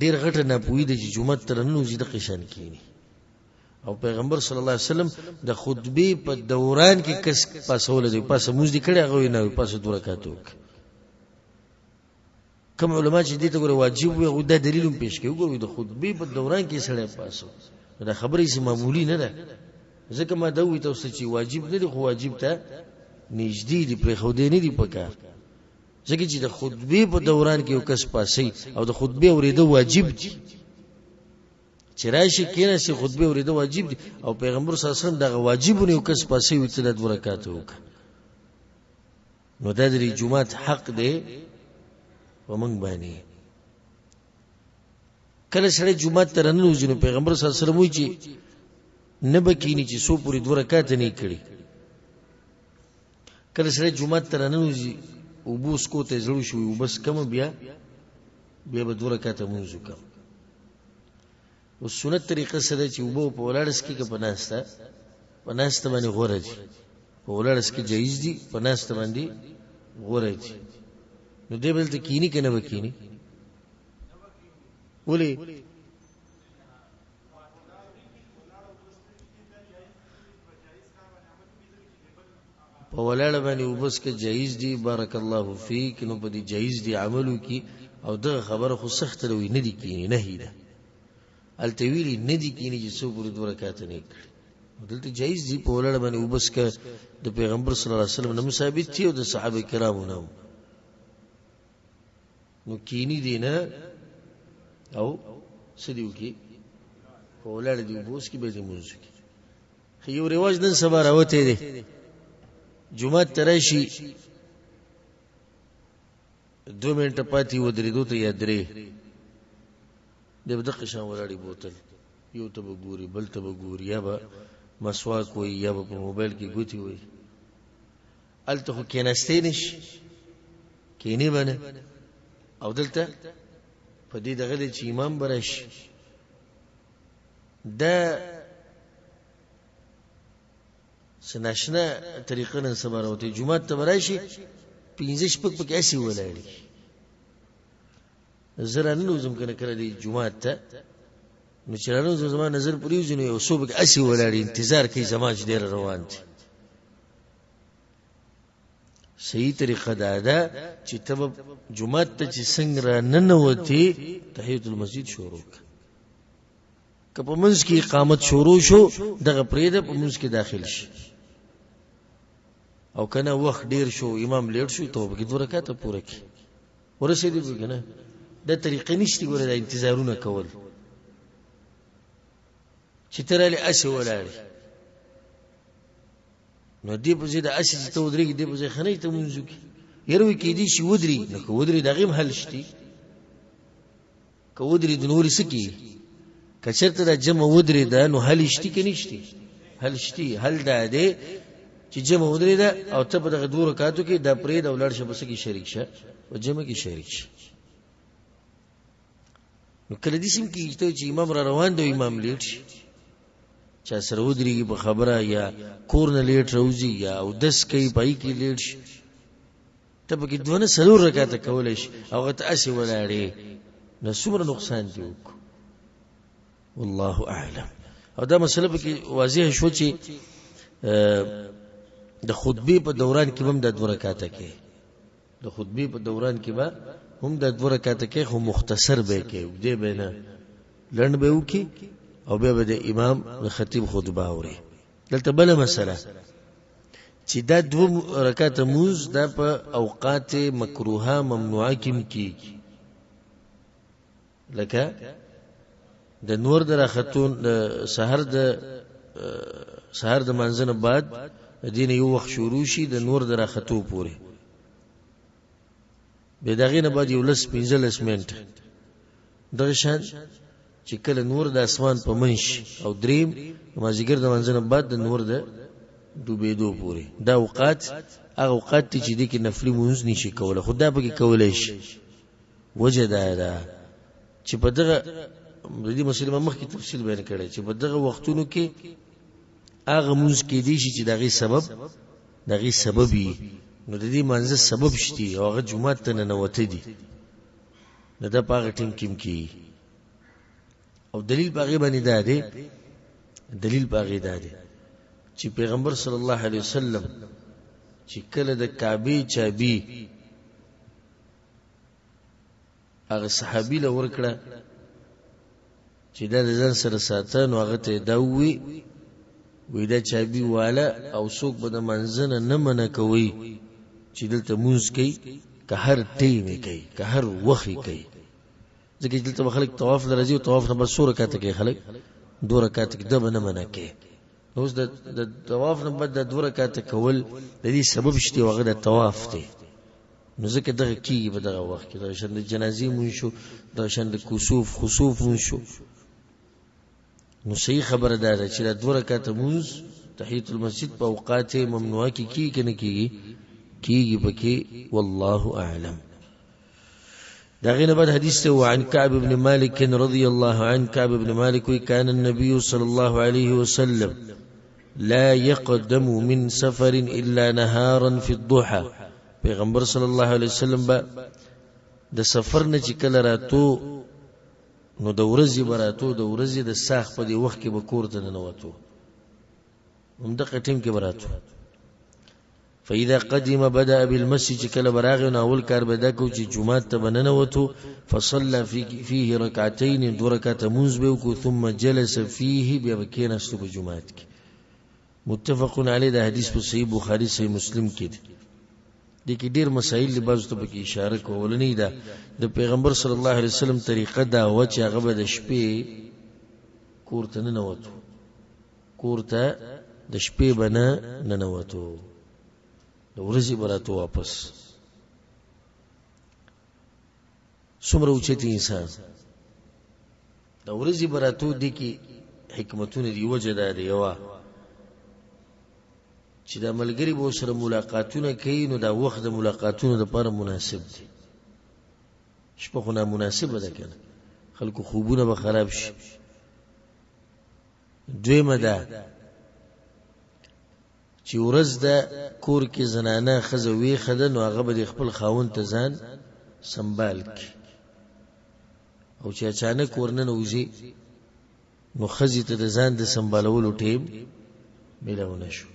ډیر غټه نه پوي د جمعه ترنو زیاده قشان کینی او پیغمبر صلی الله علیه وسلم د خطبه په دوران کې کس پاسول دی پاسه موږ دې کړه غوي نه پاسه دوه رکعات وک کوم علما چې دې ته ګوره واجب وي او دا دلیل هم پیش کوي ګوره د خطبه په دوران کې سره پاسو دا خبرې سي معمولی نه ده ځکه ما دا وی تاسو چې واجب نه دی خو واجب ته نږدې دی پر خو دې نه دی پکار ځکه چې د خطبه په دوران کې یو کس پاسي او د خطبه اوریدو واجب دی چې راشي کینه سي خطبه اوریدو واجب دي او پیغمبر صلی الله علیه وسلم دغه واجبونه یو کس پاسې وي چې د برکات وک نو د دې جمعه حق دی ومنګ باندې کله سره جمعه ترنو جنو پیغمبر صلی الله علیه وسلم وی چې نه بکینی چې سو پوری د برکات نه کړي کله سره جمعه ترنو جي او بوس کو ته زړو شو بس کم بیا به د برکات مونږ وکړو او سنت طریقه سره چې وبو په ولارس کې پناسته باندې غوړه دي په ولارس کې جایز دي پناسته باندې غوړه دي نو دې بل ته کینی کنه وکینی ولي په ولاړ باندې وبس کې جایز دي بارک الله فیک نو په دې جایز دي عملو کې او دغه خبره خو سخت لوي نه دي کینی نه هیله التویلی ندی کینی چې څو پر دوه رکعات نه کړي دلته جایز دی په ولړ باندې وبس ک د پیغمبر صلی الله علیه وسلم نو ثابت دی او د صحابه کرامو نو کینی دی نه او سدیو کی په ولړ دی وبس کی به دې موږ کی خو رواج نن سبا راوته دی جمعه ترشی 2 منټه پاتې ودرې دوه یا درې د بدقه شان ولاړی بوتل یو ته وګوري بل ته وګوري یا به مسواک وي یا به په موبایل کې ګوتی وي الته خو کیناستې نشي کینی باندې او دلته په دې دغه چې امام برش دا سناشنا طریقه نن سبا راوته جمعه ته براشي 15 شپږ پکې اسی ولاړی زرا نوزم کنه کړه دی جمعه ته نو چرانو زما نظر پریوځنه یو صبح اسی ولاړی انتظار کوي زماج ډیر روان دي صحیح طریقه دا چې تب جمعه ته چې څنګه ننوتی تحیت المسجد شروع کپه منځ کې اقامت شروع شو دغه پرېده په منځ کې داخل شي او کنه وخت ډیر شو امام لیټ شو ته به 2 رکعاته پوره کی ورسېدی به کنه دا طریقې نشته ګوره د انتظارونه کول چې ترالي اسی ولاړ نو دی په زیاده اسی چې ته ودرېږي دی په ځای خنۍ ته منځو کې یروي کې دي شي ودري نو که ودري دغه حل شتي که ودري د نوري سکی کچرته د جمع ودري دا نو حل شتي کې نشتي حل شتي حل دا دی چې جمع ودري دا او ته په دغه 2 رکعاتو کې دا پرې د ولړ شه بس کې شریک شه او جمع کې شریک شه نو کله دې سم کې چې امام را روان دی امام لیټ شي چا سره ودرېږي په خبره یا کور نه لیټ راوځي یا او 10 کوي پای کې لیټ شي ته پکې 2 رکعاته کولای شي او ته اسی ولاړې نو څومره نقصان دی والله اعلم او دا مسله پکې واضح شو چې د خطبه په دوران کې هم د 2 رکعاته کې د خطبه په دوران کې به هم د 2 رکعاته کې خو مختصر به کې دې به نه لړن به وکي او به د امام د خطیب خطبه اوري دلته بل مسله چې دا 2 رکعاته موز دا په اوقات مکروهه ممنوعه کې کیږي لکه د نور در خاتون د سحر د منځنه بعد دین یو وخت شروع شي د نور در خاتو پورې به دغه نه بعد یو لس 15 منټ دغه شان چې کله نور د اسمان په منش او دریم مازیګر د منځنه بعد د نور د ډوبېدو پورې دا اوقات هغه اوقات چې دي کې نفلي مونږ نشي کوله خدا به کې کولای شي وجه دا چې په دغه د دې مسلمان مخ کې تفصیل بیان کړي چې په دغه وختونو کې هغه مونږ کې دي چې دغه سببي نو د دې منځ سبب شتي او هغه جمعه ته نه وته دي نه دا پاغه ټیم کیم کی او دلیل باغی باندې دا دی دلیل باغی دا دی چې پیغمبر صلی الله علیه وسلم چې کله د کعبه چابي هغه صحابي له ورکړه چې دا ځان سره ساتن او هغه ته دا وی دا چابي والا او څوک به د منځنه نه منع کوي چې دلته مونږ کوي که هر ټیم کوي که هر وخت کوي ځکه چې دلته خلک طواف لري او طواف نه بس 2 رکعات کوي خلک 2 رکعات کې دبه نه منع کوي نو د طواف نه بعد د 2 رکعات کول د دې سبب شته هغه د طواف دی نو ځکه دغه کیږي په دغه وخت کې د شند جنازي مون شو د شند خسوف مون شو نو صحیح خبره ده چې د 2 رکعات مونږ تحیت المسجد په اوقات ممنوعه کې کیږي نه کیږي پکې والله اعلم داغين بعد حديث وعن كعب بن مالك رضي الله عنه كعب بن مالك كان النبي صلى الله عليه وسلم لا يقدم من سفر إلا نهارا في الضحى پیغمبر صلی الله علیه وسلم با د سفر نه چې کله راتو نو د ورځې براتو د ورځې د ساخ په دی وخت کې به کور ته نه وته هم د قټیم کې براتو فاذا قدم بدا بالمسجد كلا براغ اول کار بدا کو چې جمعه ته بننه وته فصلى فيه ركعتين 2 رکعات منځ به کو ثم جلس فيه بیا کېنه صبح جمعه کې متفق علی دا حدیث په صحیح بخاری صحیح مسلم کې دي کې ډیر مسائل له بعضو ته په اشاره کولنی دا د پیغمبر صلی الله علیه وسلم طریقه دا و چې هغه د شپې کور ته نه وته کور ته د شپې بنه نه وته د ورځې براتو واپس څومره اوچتي انسان د ورځې براتو دي کې حکمتونه دی وجه دا دی یوا چې د ملګری به سره ملاقاتونه کوي نو دا وخت د ملاقاتونو لپاره مناسب دی شپه خو نه مناسبه ده کنه خلکو خوبونه به خراب شي دویمه ده چې ورځ د کور کې زنانه خزه وی خدن نو هغه به خپل خاوند ته ځان سنبال کی او چې اچانک ورننه وځي نو خزه ته د ځان د سنبالولو ټیم ملونه شو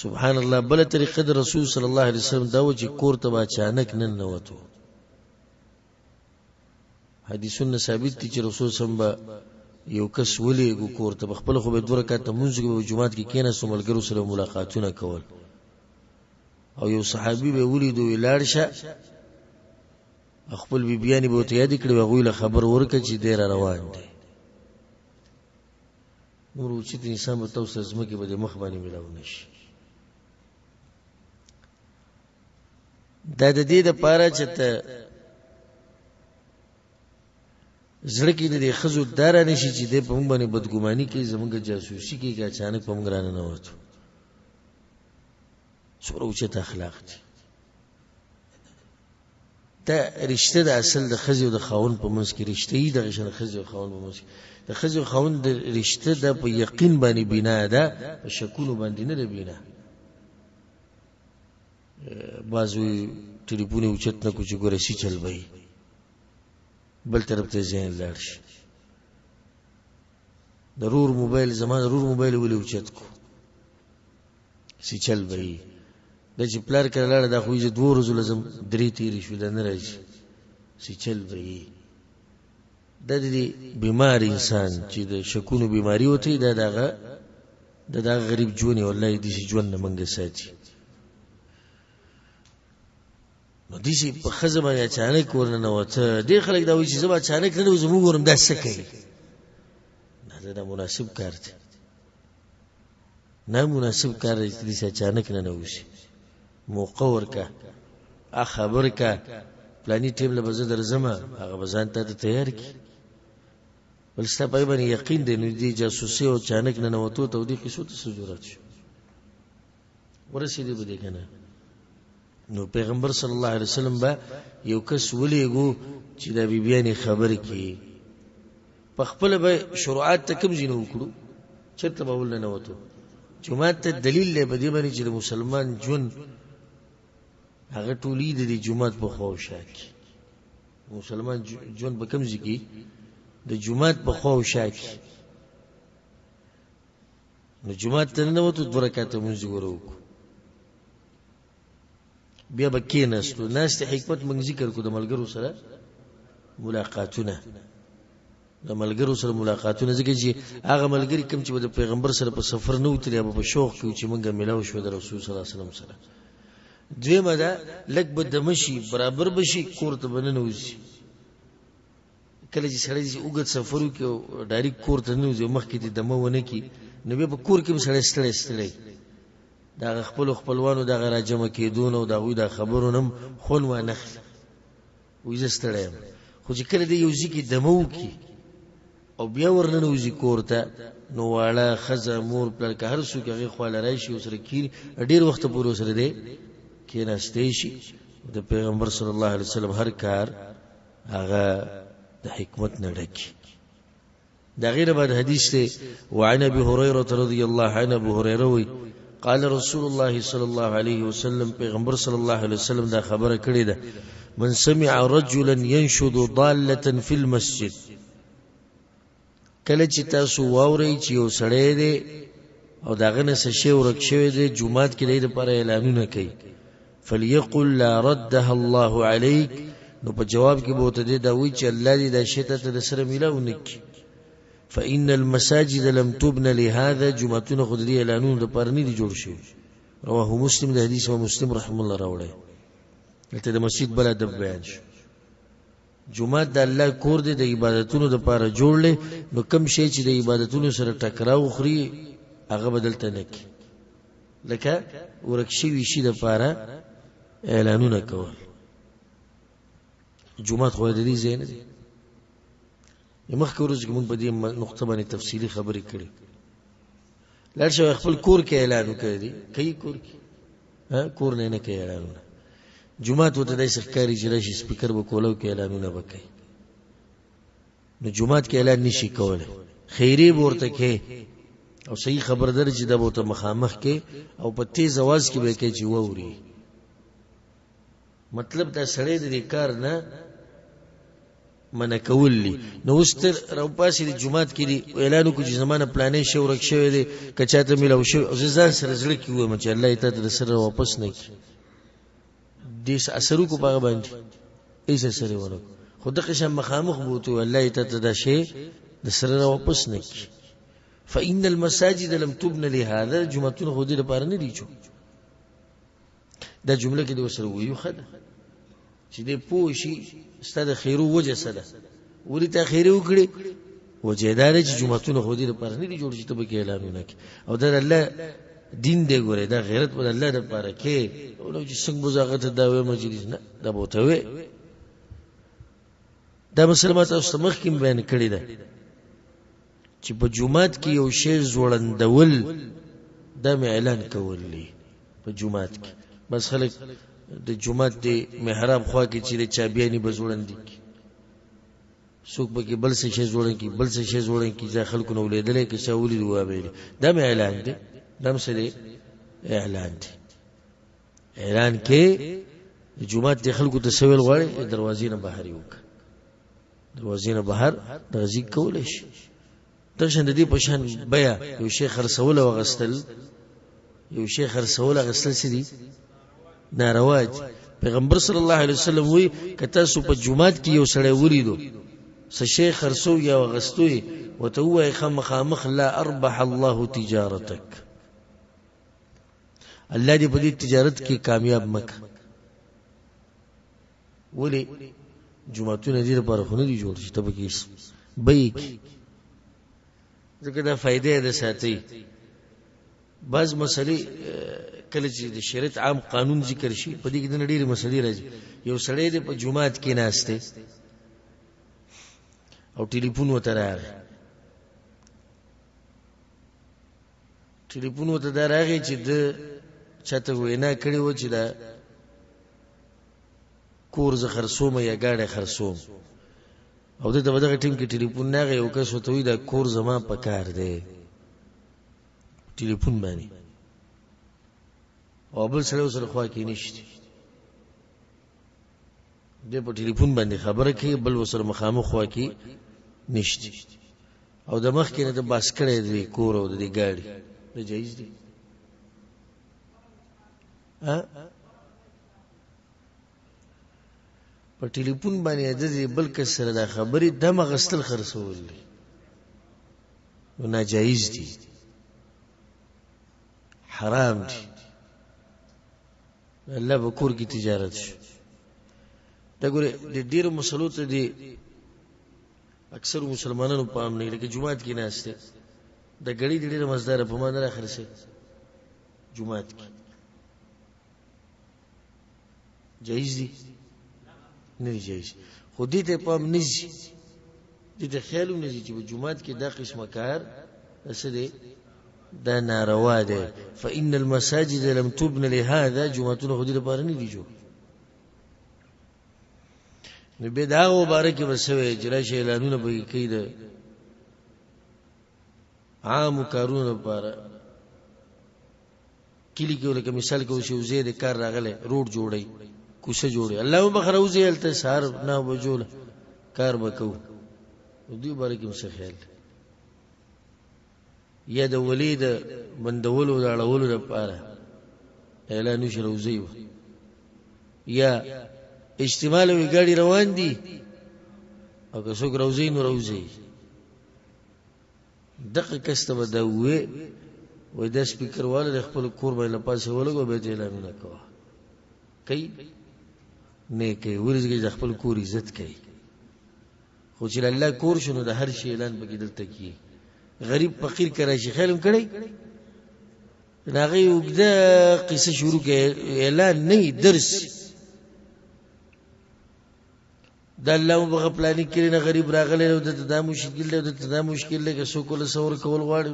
سبحان الله بل طریقه د رسول صلی الله علیه وسلم دا و چې کور ته اچانک نه وته حدیثونه ثابت دي چې رسول صلی الله یو کس ولېږو کور ته خپل خو به 2 رکعاته مونځ کې جمعات کې کېناستو ملګرو سره ملاقاتونه کول او یو صحابي به ولیدو ولاړ شه خپل بیبيانی به ته یاد کړی هغه له خبر ورکړي چې ډیر روان دي نور چې انسان به تاسو زمکه به مخ باندې ملاو نشي دا د دې د پاره چې ته زړه کې د خزو دار نشي چې د په موږ باندې بدګماني کوي زموږ جاسوسي کوي چې اچانک په موږ رانه نه وته څوره اوچت اخلاق دي دا رشتہ د اصل د خزو د خاون په منځ کې رشتہ یې د غشن خزو او خاون په منځ کې د خزو خاون د رشتہ د په یقین باندې بنا ده په شکونو باندې نه ده بنا بازو ټلیفون اوچت نه کوچ ګورې سي چل وای بل طرف ته ځین لاړ شي ضرور موبایل زمان ضرور موبایل ولې اوچت کو سي چل وای د چې پلار کړه دا خو یې 2 ورځې لازم درې تیری شو د نه راځي سي چل وای د دې بیمار انسان چې د شکونو بیماری وته دا غریب جونی والله دې شي ژوند نه منګه ساتي نو دې شي په خزمه اچانک ورننه وته ډېر خلک دا وایي چې زما اچانک نه زموږ ورم دا څه کوي دا مناسب کار دی نه مناسب کار دی چې اچانک نه وشي موقع ورکا خبر کا پلانی ټیم له بزه درځما هغه بزان ته تیار کی بل ستا په باندې یقین دی نو دې جاسوسي او اچانک نه وته ته دې قصو ته ضرورت شو ورسېدې بده کنه نو پیغمبر صلی الله علیه وسلم با یو کس ولېګو چې دا بیبيانی خبر کی په خپل به شروعات ته کوم جنو وکړو چرته به ول نه وته جمعه ته دلیل له بده باندې چې مسلمان جون هغه ټولې د جمعه په خوښه کی مسلمان جون به کوم ځکی د جمعه په خوښه کی نو جمعه ته نه وته 2 رکعاته مونږ ورو بیا بکې نستو ناس ته حکمت موږ ذکر کو د ملګرو سره ملاقاتونه ځکه چې هغه ملګری کوم چې د پیغمبر سره په سفر نه وتلی یا په شوق کې چې موږ ملاو شو د رسول صلی الله علیه وسلم سره دویمه دا لګ به د مشي برابر بشي کور ته بننه وځي کله چې سړی چې وګت سفرو کې ډایرک کور ته نه وځي مخکې د دمه ونه کې نو به کور کې سړی ستړی دا خپلوانو دا راجمه کېدون او دا وی دا خبرونم خون و نخل وې زستړم خو چې کله دی یو ځکه دمو کې او بیا ورننه وځي کوړه نو واړه خزه مور پر که هر څوک هغه خپل راشي وسره کې ډیر وخت پورې سره دی کېناستې شي د پیغمبر صلی الله علیه وسلم هر کار هغه د حکمت نه ډکی دا غیر بعد حدیث ته وعن ابي هريره رضی الله عنه ابو هريره وی قال رسول الله صلى الله عليه وسلم پیغمبر صلی الله علیه وسلم دا خبره کړې ده من سمع رجلا ينشد ضاله في المسجد کله چې تاسو واورئ چې یو سړی دی او داغه نه څه شی ورک شوی دی جمعات کې د لپاره اعلانونه کوي فليقل لا ردها الله عليك نو په جواب کې به ته دا وایي چې الله دې دا شی ته سره ملاونه کوي فإن المساجد لم تبنى لهذا جمعتون خدري اعلانون د پرني دي جوړ شي رواه مسلم د حدیث او مسلم رحم الله راوړی ته د مسجد بل ادب بیان شو جمعه د الله کور دی د عبادتونو د پاره جوړلې نو کم شي چې د عبادتونو سره ټکراو خوري هغه بدلته نه کی لکه ورکشي وشي د پاره اعلانونه کول جمعه خو د دې زین دي مخکې ورځ کې موږ په دې نقطه باندې تفصیلی خبرې کړې لړ شو خپل کور کې اعلان وکړي کوي کور کې کور نه کوي اعلانونه جمعه ته د سرکاري جلسې سپیکر به کولو کې اعلانونه وکړي نو جمعه کې اعلان نشي کولای خیری ورته کې او صحیح خبردار چې د بوته مخامخ کې او په تیز आवाज کې به کې چې ووري مطلب دا سړی د کار نه من کولی نو واستر راو پاسې د جمعات کې دی اعلان کو چې زمانه پلانې شو ورک شوی دی کچاته ملو شو او ځان سره زړه کې و چې الله ته د سره واپس نه کی دیس اثرو کو باغ باندې ایسه سره ونه خود قشم مخامخ بوته الله ته د شی د سره واپس نه کی. فإن المساجد لم تبن لهذا، جمعتون خو دې لپاره نه دي. دا جمله کې د وسره ویو خده چې دې پوه شي ستاسو خیرو وجه سره ولې ته خیرو وکړي وجه دا چې جمعتون خو دې لپاره نه دي جوړ شي ته به اعلانونه کوي. او دا الله دین دی ګوره، دا غیرت په الله لپاره کې او چې څنګه بزاغت دا وې مجلس نه دا بوته وې. دا مسلمان تاسو مخ کې بیان کړی ده چې په جمعات کې یو شی زوړندول دا مې اعلان کولې په جمعات کې. بس خلک د جمعات د محراب خوا کې چې چابیانی بزوړندې کی څوک به کې بل څه شی زوړن کی بل څه شی زوړن کی ځا خلکو نو لیدلې کې شاولې دوا به دا مې اعلان دی. دا مسله اعلان دی. اعلان کې جمعات د خلکو ته سویل غواړي دروازې نه بهر یو دروازې نه بهر درځي کولې شي. درشن د دې په شان بیا یو شیخ خرڅول او غستل یو شیخ خرڅول غستل سړي ناروا دي. پیغمبر صلی الله علیه وسلم وی کته سو په جمعات کې یو سړی ولیدو س شیخ خرڅو یا غستوي وته وای خامخ لا اربح الله تجارتک، الله دې په دې تجارت کې کامیاب مکه. ولی جمعتون دې لپاره خو نه دي جوړ شي ته به کیس بیک ځکه دا فائدې ده ساتي. بعض مسلې کله چې د شریعت عام قانون ذکر شي په دې کې د ډېری مسلې راځي. یو سړی د په جمعات کې ناشته او ټلیفون وته راغی، ټلیفون وته راغی چې د چاته وینا کړی و چې دا کور ز خرصوم یا گاډه خرصوم او دغه دغه ټیم کې ټلیفون نه غي او کس وته وی دا کور زما په کار دی ټلیفون باندې او بل سره خوا کې نشته د په ټلیفون باندې خبره کوي بل وسره مخامخ خوا کې نشته او د مخ کې نه د باس کړي دی کور او د گاډي د جایز دی. په ټلیفون باندې د بل کس سره د خبرې د مغستل خرڅول نو ناجایز دي، حرام دي. الله به کور کې تجارت شي. دا ګوره د ډیرو مسلو ته دي اکثر مسلمانانو پام نه لکه جمعات کې ناشته د غړي د ډیره مزدار په مان را خرڅه جمعات کې جایز دي نه جایز. خو دې ته پام نه شي دې ته خیال نه شي چې په جمعات کې دا قسمه کار اسده دا ناروا ده. فإن المساجد لم تبن لهذا، جمعتون خو دې لپاره نه دي جوړ. نو به دا مبارک وسوي اجرا شي اعلانونه به کوي د عام کارونو لپاره. کلی کې ولکه مثال کې وشي زید کار راغله روډ جوړي کوڅه جوړي الله بخروزي الته سار نه وجول کار وکاو دوی بارک مشه خیال یا د ولید بندولو د اړولو لپاره اعلان شروزي یا اجتماع وی ګاډي روان دي او که څوک روزي نو روزي دغه کسته به وې د سپیکر والے خپل کور باندې پاسه ولګو به اعلان نه کوه کوي نه کوي ورزګي د خپل کور عزت کوي. خو چې الله کور شنو د هر شي اعلان بګی دلته کی غریب فقیر کرا شي خیرم کړي راغي وګدا قصه شروع کې اعلان نه درس د الله مبغه پلاني کړي نه غریب راغله او د مشکل له د مشکل له څو کول سور کول غواړي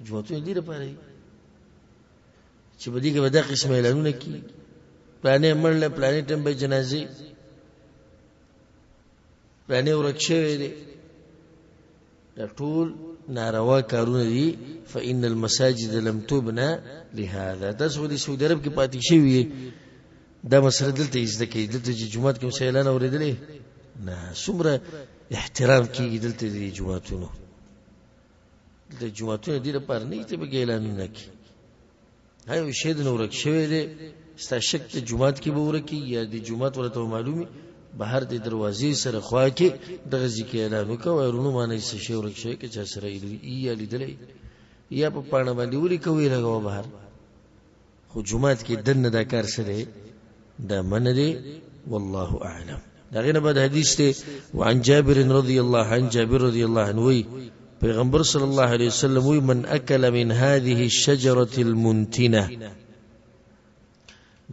جوته دې لپاره چې بدی کې ودا قسم اعلانونه کی پلانې مړله پلانې ټیم به جنازي پلانې ورکشه دي دا ټول ناروا کارونه دي. فإن المساجد لم تبنى لهذا. تاسو د سعودي عرب کې پاتې شوی دا مسله دلته زده کې دلته چې جمعات کې اعلان اوریدلې نه څومره احترام کیږي دلته د جمعاتونو د جمعاتونو د لپاره نه ته به اعلان نه کی هاي شی د نور کې شوی دی ستا شک د جمعات کې به ورکی یا د جمعات ورته معلومي بهر د دروازې سره خوا کې دغه ځکه اعلان وکړ ورونو باندې څه شی ورک شي چې چا سره یې لیدلې یا په پاڼه باندې ولیکوي لګو بهر خو جمعات کې دنه دا کار سره دا من دی والله اعلم. دغه نه بعد حدیث ته وعن جابر رضی الله عنه جابر رضی الله عنه وی پیغمبر صلی الله علیه وسلم وی من اکل من هذه الشجره المنتنه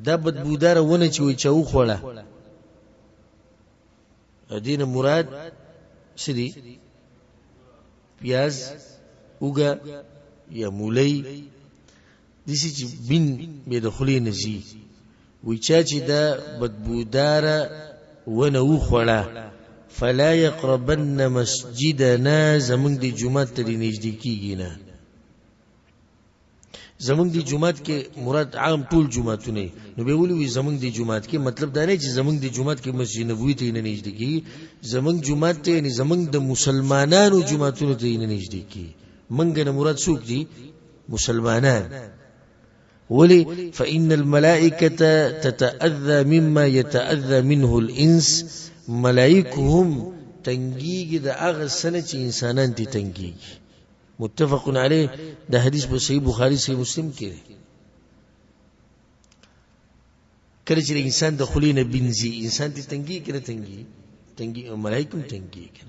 دا بدبودار ونه چې وی چاو خوړه دینه مراد سدي پیاز اوګه یا مولی دسی چې بین به دخلي نزي وی چا چې دا بدبودار ونه وخوړه فلا يقربن مسجدنا زمون دی جمعه ته نږدې کیږي نه. زمون دی جمعه کې مراد عام ټول جمعهونه نو به ولي زمون دی جمعه کې مطلب دا نه چې زمون دی جمعه کې مسجد نبوي ته نه نږدې کیږي زمون جمعه ته یعنی زمون د مسلمانانو جمعهونه ته نه نږدې کیږي منګ نه مراد څوک دي مسلمانان ولي فإن الملائكة تتأذى مما يتأذى منه الإنس ملائكهم تنگیږي د هغه سنه چې انسانان دي تنگیږي متفق علیه دا حدیث په صحیح بخاری صحیح مسلم کې دی. کله چې انسان د خلینه بنزي انسان دي تنگیږي کنه تنگي ملائکه تنگیږي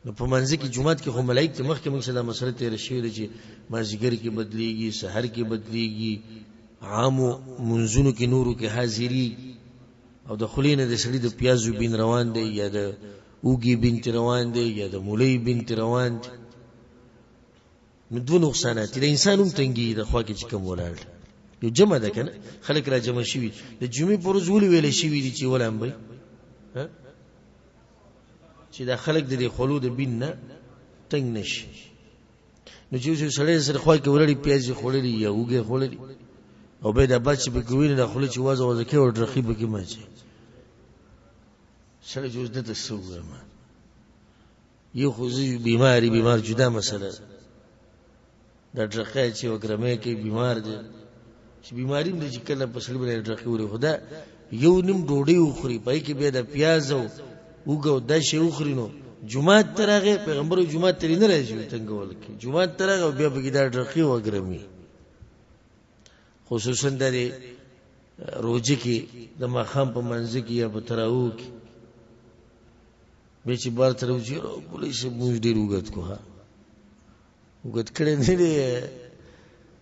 نو په منځ کې جمعات کې خو ملائکه مخکې موږ سره مسله تیر شوې ده چې مازیګر کې بدليږي سحر کې بدليږي عامو منځونو کې نورو کې حاضري او د خلینه د سړي د پیازو بین روان دی یا د اوګي بنت روان دی یا د مولای بنت روان دی نو دوه نقصانات د انسان هم تنګي د خوا کې چې کوم ولاړ یو جمع ده کنه خلک را جمع شوي د جمعې پر ورځ ولې ویل شوي دي چې ولام بي ها چې دا خلک د خلود بین نه تنګ نشي نو چې سړی سره خوا کې ولړي پیاز خورلي یا اوګي خورلي او به دا بچ به کوي نه خلک چې وازه کې ور رقیب کې ماچي سره جوړ د تسوه ما یو خو بیمار جدا مسله دا ډرخه چې وګرمه کې بیمار دي چې بیماری هم د کله په سړي باندې ډرخه وره خدا یو نیم ډوډۍ وخوري پای کې به د پیاز او وګو د شی وخورینو جمعه ترغه پیغمبر جمعه ترې نه راځي څنګه ولکه جمعه ترغه بیا به دا ډرخه وګرمي خصوصا د روزه کې د ماخام په منځ کې یا په تراو کې به چې بار تر وځي پولیس موږ ډیر وګت کوه وګت کړي نه دي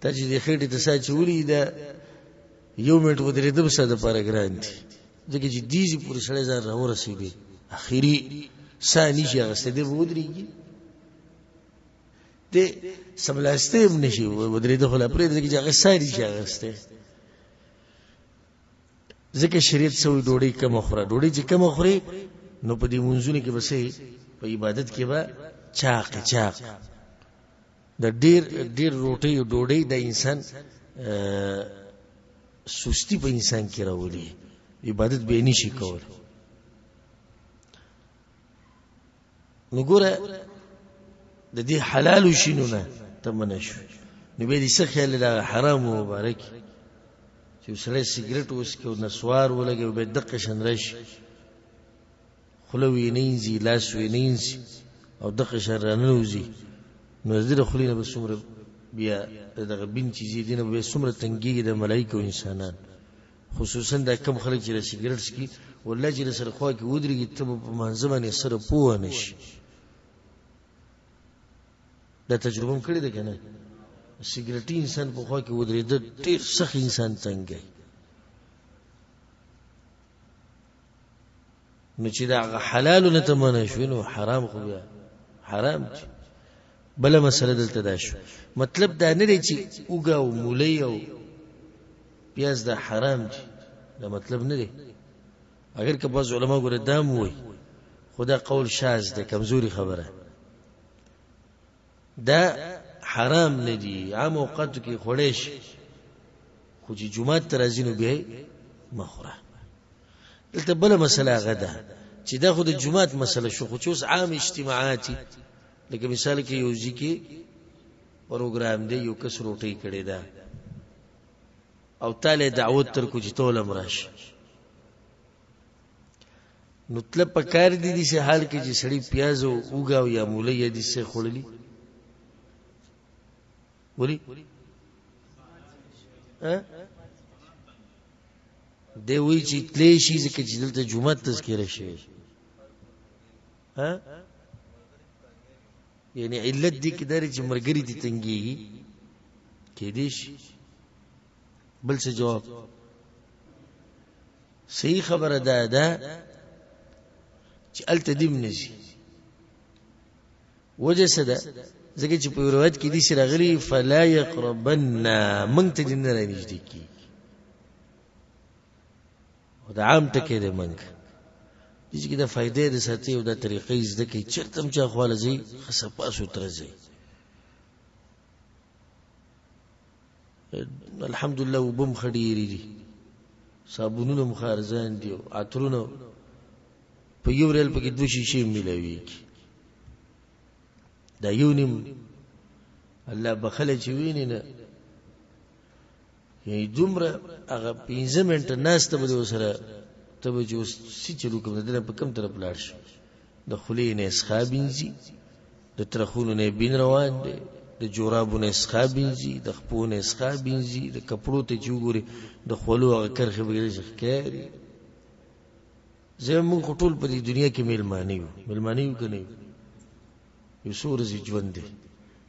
ته چې د خېټې ته ساچ ولې دا یو منټ ودرې د بساده لپاره ګران دي ځکه چې دیږي پوره سړی ځان راو رسېږي اخیری ثاني شي هغه ستې ودرېږي ته سملاسته هم نشي ودرې د خلا پرې دغه هغه ساري شي هغه ستې ځکه شریعت سوې ډوډۍ کم خوره ډوډۍ چې کم خوري نو په دې منځونه کې بسې په عبادت کې به چاق د ډیر روټي او ډوډۍ د انسان سستی په انسان کې راولي عبادت به نشي کول. نو ګوره د دې حلال شینو نه تمنه شو نو به دې څه خیال له حرام مبارک چې سړی سیګریټ وسکي او نسوار ولګي او به دقه شنرش خلوی نینځي لاس وی نینځي او دقه شرانوزي نو زړه خلینه به څومره بیا دغه بین چیزې دینه به څومره تنګيږي د ملایکو انسانان خصوصا د کم خلک چې سیګریټ سکي ولله چې سره خوا کې ودرېږي ته په منځبانه سره پوه نشي. دا تجربه هم کړې ده کنه سیګریټ انسان په خوا کې ودرېد ډېر سخت انسان څنګه نو چې دا حلال نه تمنه شو نو حرام خو بیا حرام دي. بل مسله دلته دا شو مطلب دا نه دی چې اوګه او مولی او پیاز دا حرام دي دا مطلب نه دی اگر که بعض علما ګوره دا موي خدا قول شاذ ده کمزوري خبره دا حرام نه دي عام اوقات کې خورېش خو چې جمعه ترازینو به مخوره. دلته بل مسله غدا چې دا خو د جمعه مسله شو خو چې عام اجتماعاتي لکه مثال کې یو ځکه پروګرام دی یو کس روټي کړي دا او تعالی دعوت تر کو چې تول امرش نو تل په کار دي دې حال کې چې سړی پیاز او اوګاو یا مولې دې څه خړلې ولی دی وی چې تلې شي ځکه چې دلته جمعه تذکره شي یعنی علت دي کې درې چې مرګري دي تنګيږي کې دې شي بل څه جواب صحیح خبره ده چې التدیم نشي وجه سده ځکه چې په روایت کې دي چې راغلي فلا يقربن من ته دین نه نږدې کی او دا عام ټکی دی منګ چې دا فائدې د ساتي او دا طریقې زده کی چرته هم چا خواله زی خصپا سوتره زی الحمدلله وبم خډيري دي صابونونه مخارزان دي عطرونه په یو ریل په کې دوه شیشې ملوي دا یو نیم الله بخله چې ویني نه یی دومره هغه 15 منټه ناشته به وسره ته به جو سې چلو کوم دنه په کم طرف لاړ شي د خلی نه اسخابینځي د ترخونو نه بین روان دي د جورابونو اسخابینځي د خپونه اسخابینځي د کپړو ته چوغوري د خولو هغه کرخه وګړي ښکاري زمون ټول په دې دنیا کې ملمانیو کنه یو سورزي ژوند دي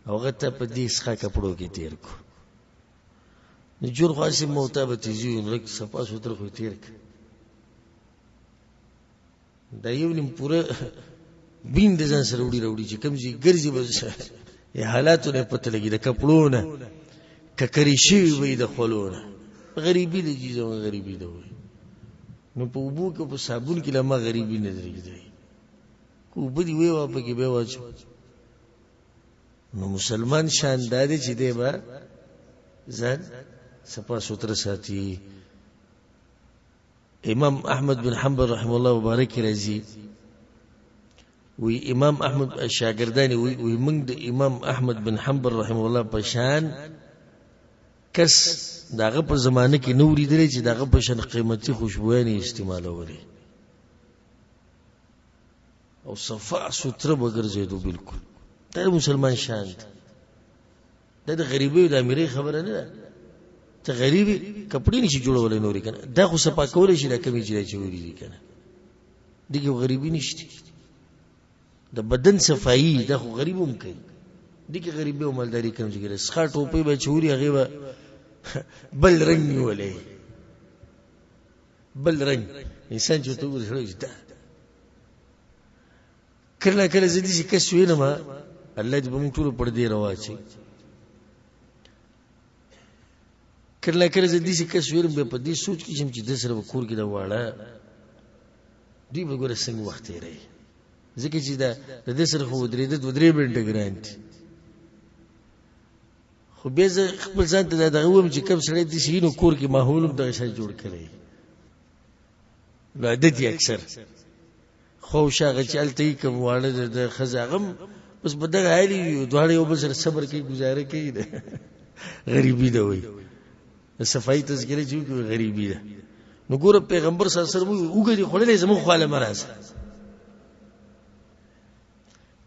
او غته په دې ښه کپړو کې تیر کو نو جوړ خاصه موتابه تیزیون لک صفا سوتر خو تیر ک دا یو نیم پوره بین د ځان سره وړي چې کمزي ګرځي بس حالاتونه پته لګي د کپړو نه ککري شي وي د خلونه غریبي دي چې غریبي ده نو په وبو کې په صابون کې لمه غریبي نه درېږي کو بدی وی وا په کې به واچو نو مسلمان شاندار چې دی با ځان صفا سوتره ساتي امام احمد بن حنبل رحم الله مبارک رضی وی امام احمد شاګردانی وی موږ د امام احمد بن حنبل رحم الله په شان کس داغه په زمانه کې نو لیدل چې داغه په شان قیمتي خوشبويانه استعمالولې او صفا سوتره وګرځیدو بالکل دا مسلمان شان ده د غریبي د امیري خبره نه ده ته غریبي کپڑے نشي جوړولای نوري کنه دا خو صفا کولای شي دا کمی چې چوري دي کنه دغه غریبي نشته د بدن صفائی دا خو غریب هم کوي دغه غریبي او مالداري کوم چې ګره سخا ټوپي به چوري هغه بل رنگ نیولې بل رنگ انسان چې ته وګورې دا کله زدي چې کس وینم الله دې موږ ټول پر دې رواچي کله زدي چې کس وینم په دې سوچ کې چې د سره کور کې دا واړه دی وګوره څنګه وخت یې رہی ځکه چې دا د سره خو درې منټه ګرانت خو به زه خپل ځان ته دا غووم چې کوم سړی د شینو کور کې ماحول هم د شای جوړ کړي نو عادت یې اکثر خو شاغه چلته کوم واړه د خزاغم بس بدغه حالي دوړې او بل سره صبر کوي گزاره کوي غریبي ده وای صفای تذکرې چې غریبي ده نو ګور پیغمبر صلی الله علیه وسلم وګړي خړلې زمو خاله مرز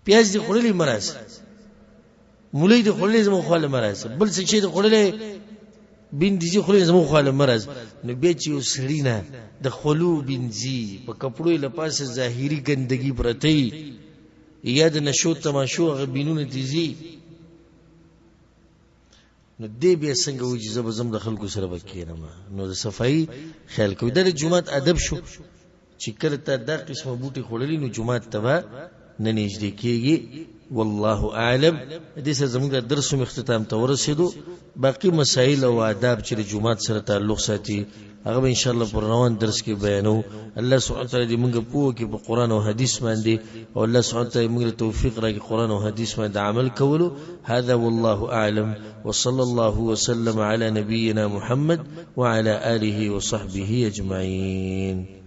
پیاز دي خړلې مرز مولې دي خړلې زمو خاله مرز بل څه چې دي خړلې بین دي خړلې زمو خاله مرز نو به چې وسړینا د خلو بنزي په کپړو لپاسه ظاهري ګندګي پرتې یا د نشو تماشو غبینونه دي نو دې بیا څنګه وځي زم د خلکو سره وکینم نو د صفائی خیال کوي د جمعه ادب شو چې کله ته دا قسمه بوټي خړلې نو جمعه تبا نه نږدې کیږي والله اعلم دې سره زموږ د درس اختتام ته ورسېدو باقی مسائل او آداب چې د جمعه سره تعلق ساتي هغه ان شاء الله پر روان درس کې بیانو الله سبحانه وتعالى دې موږ په کې په قران او حديث باندې او الله سبحانه وتعالى موږ ته توفیق راکړي قران او حديث باندې عمل کولو هذا والله اعلم وصلى الله وسلم على نبينا محمد وعلى اله وصحبه اجمعين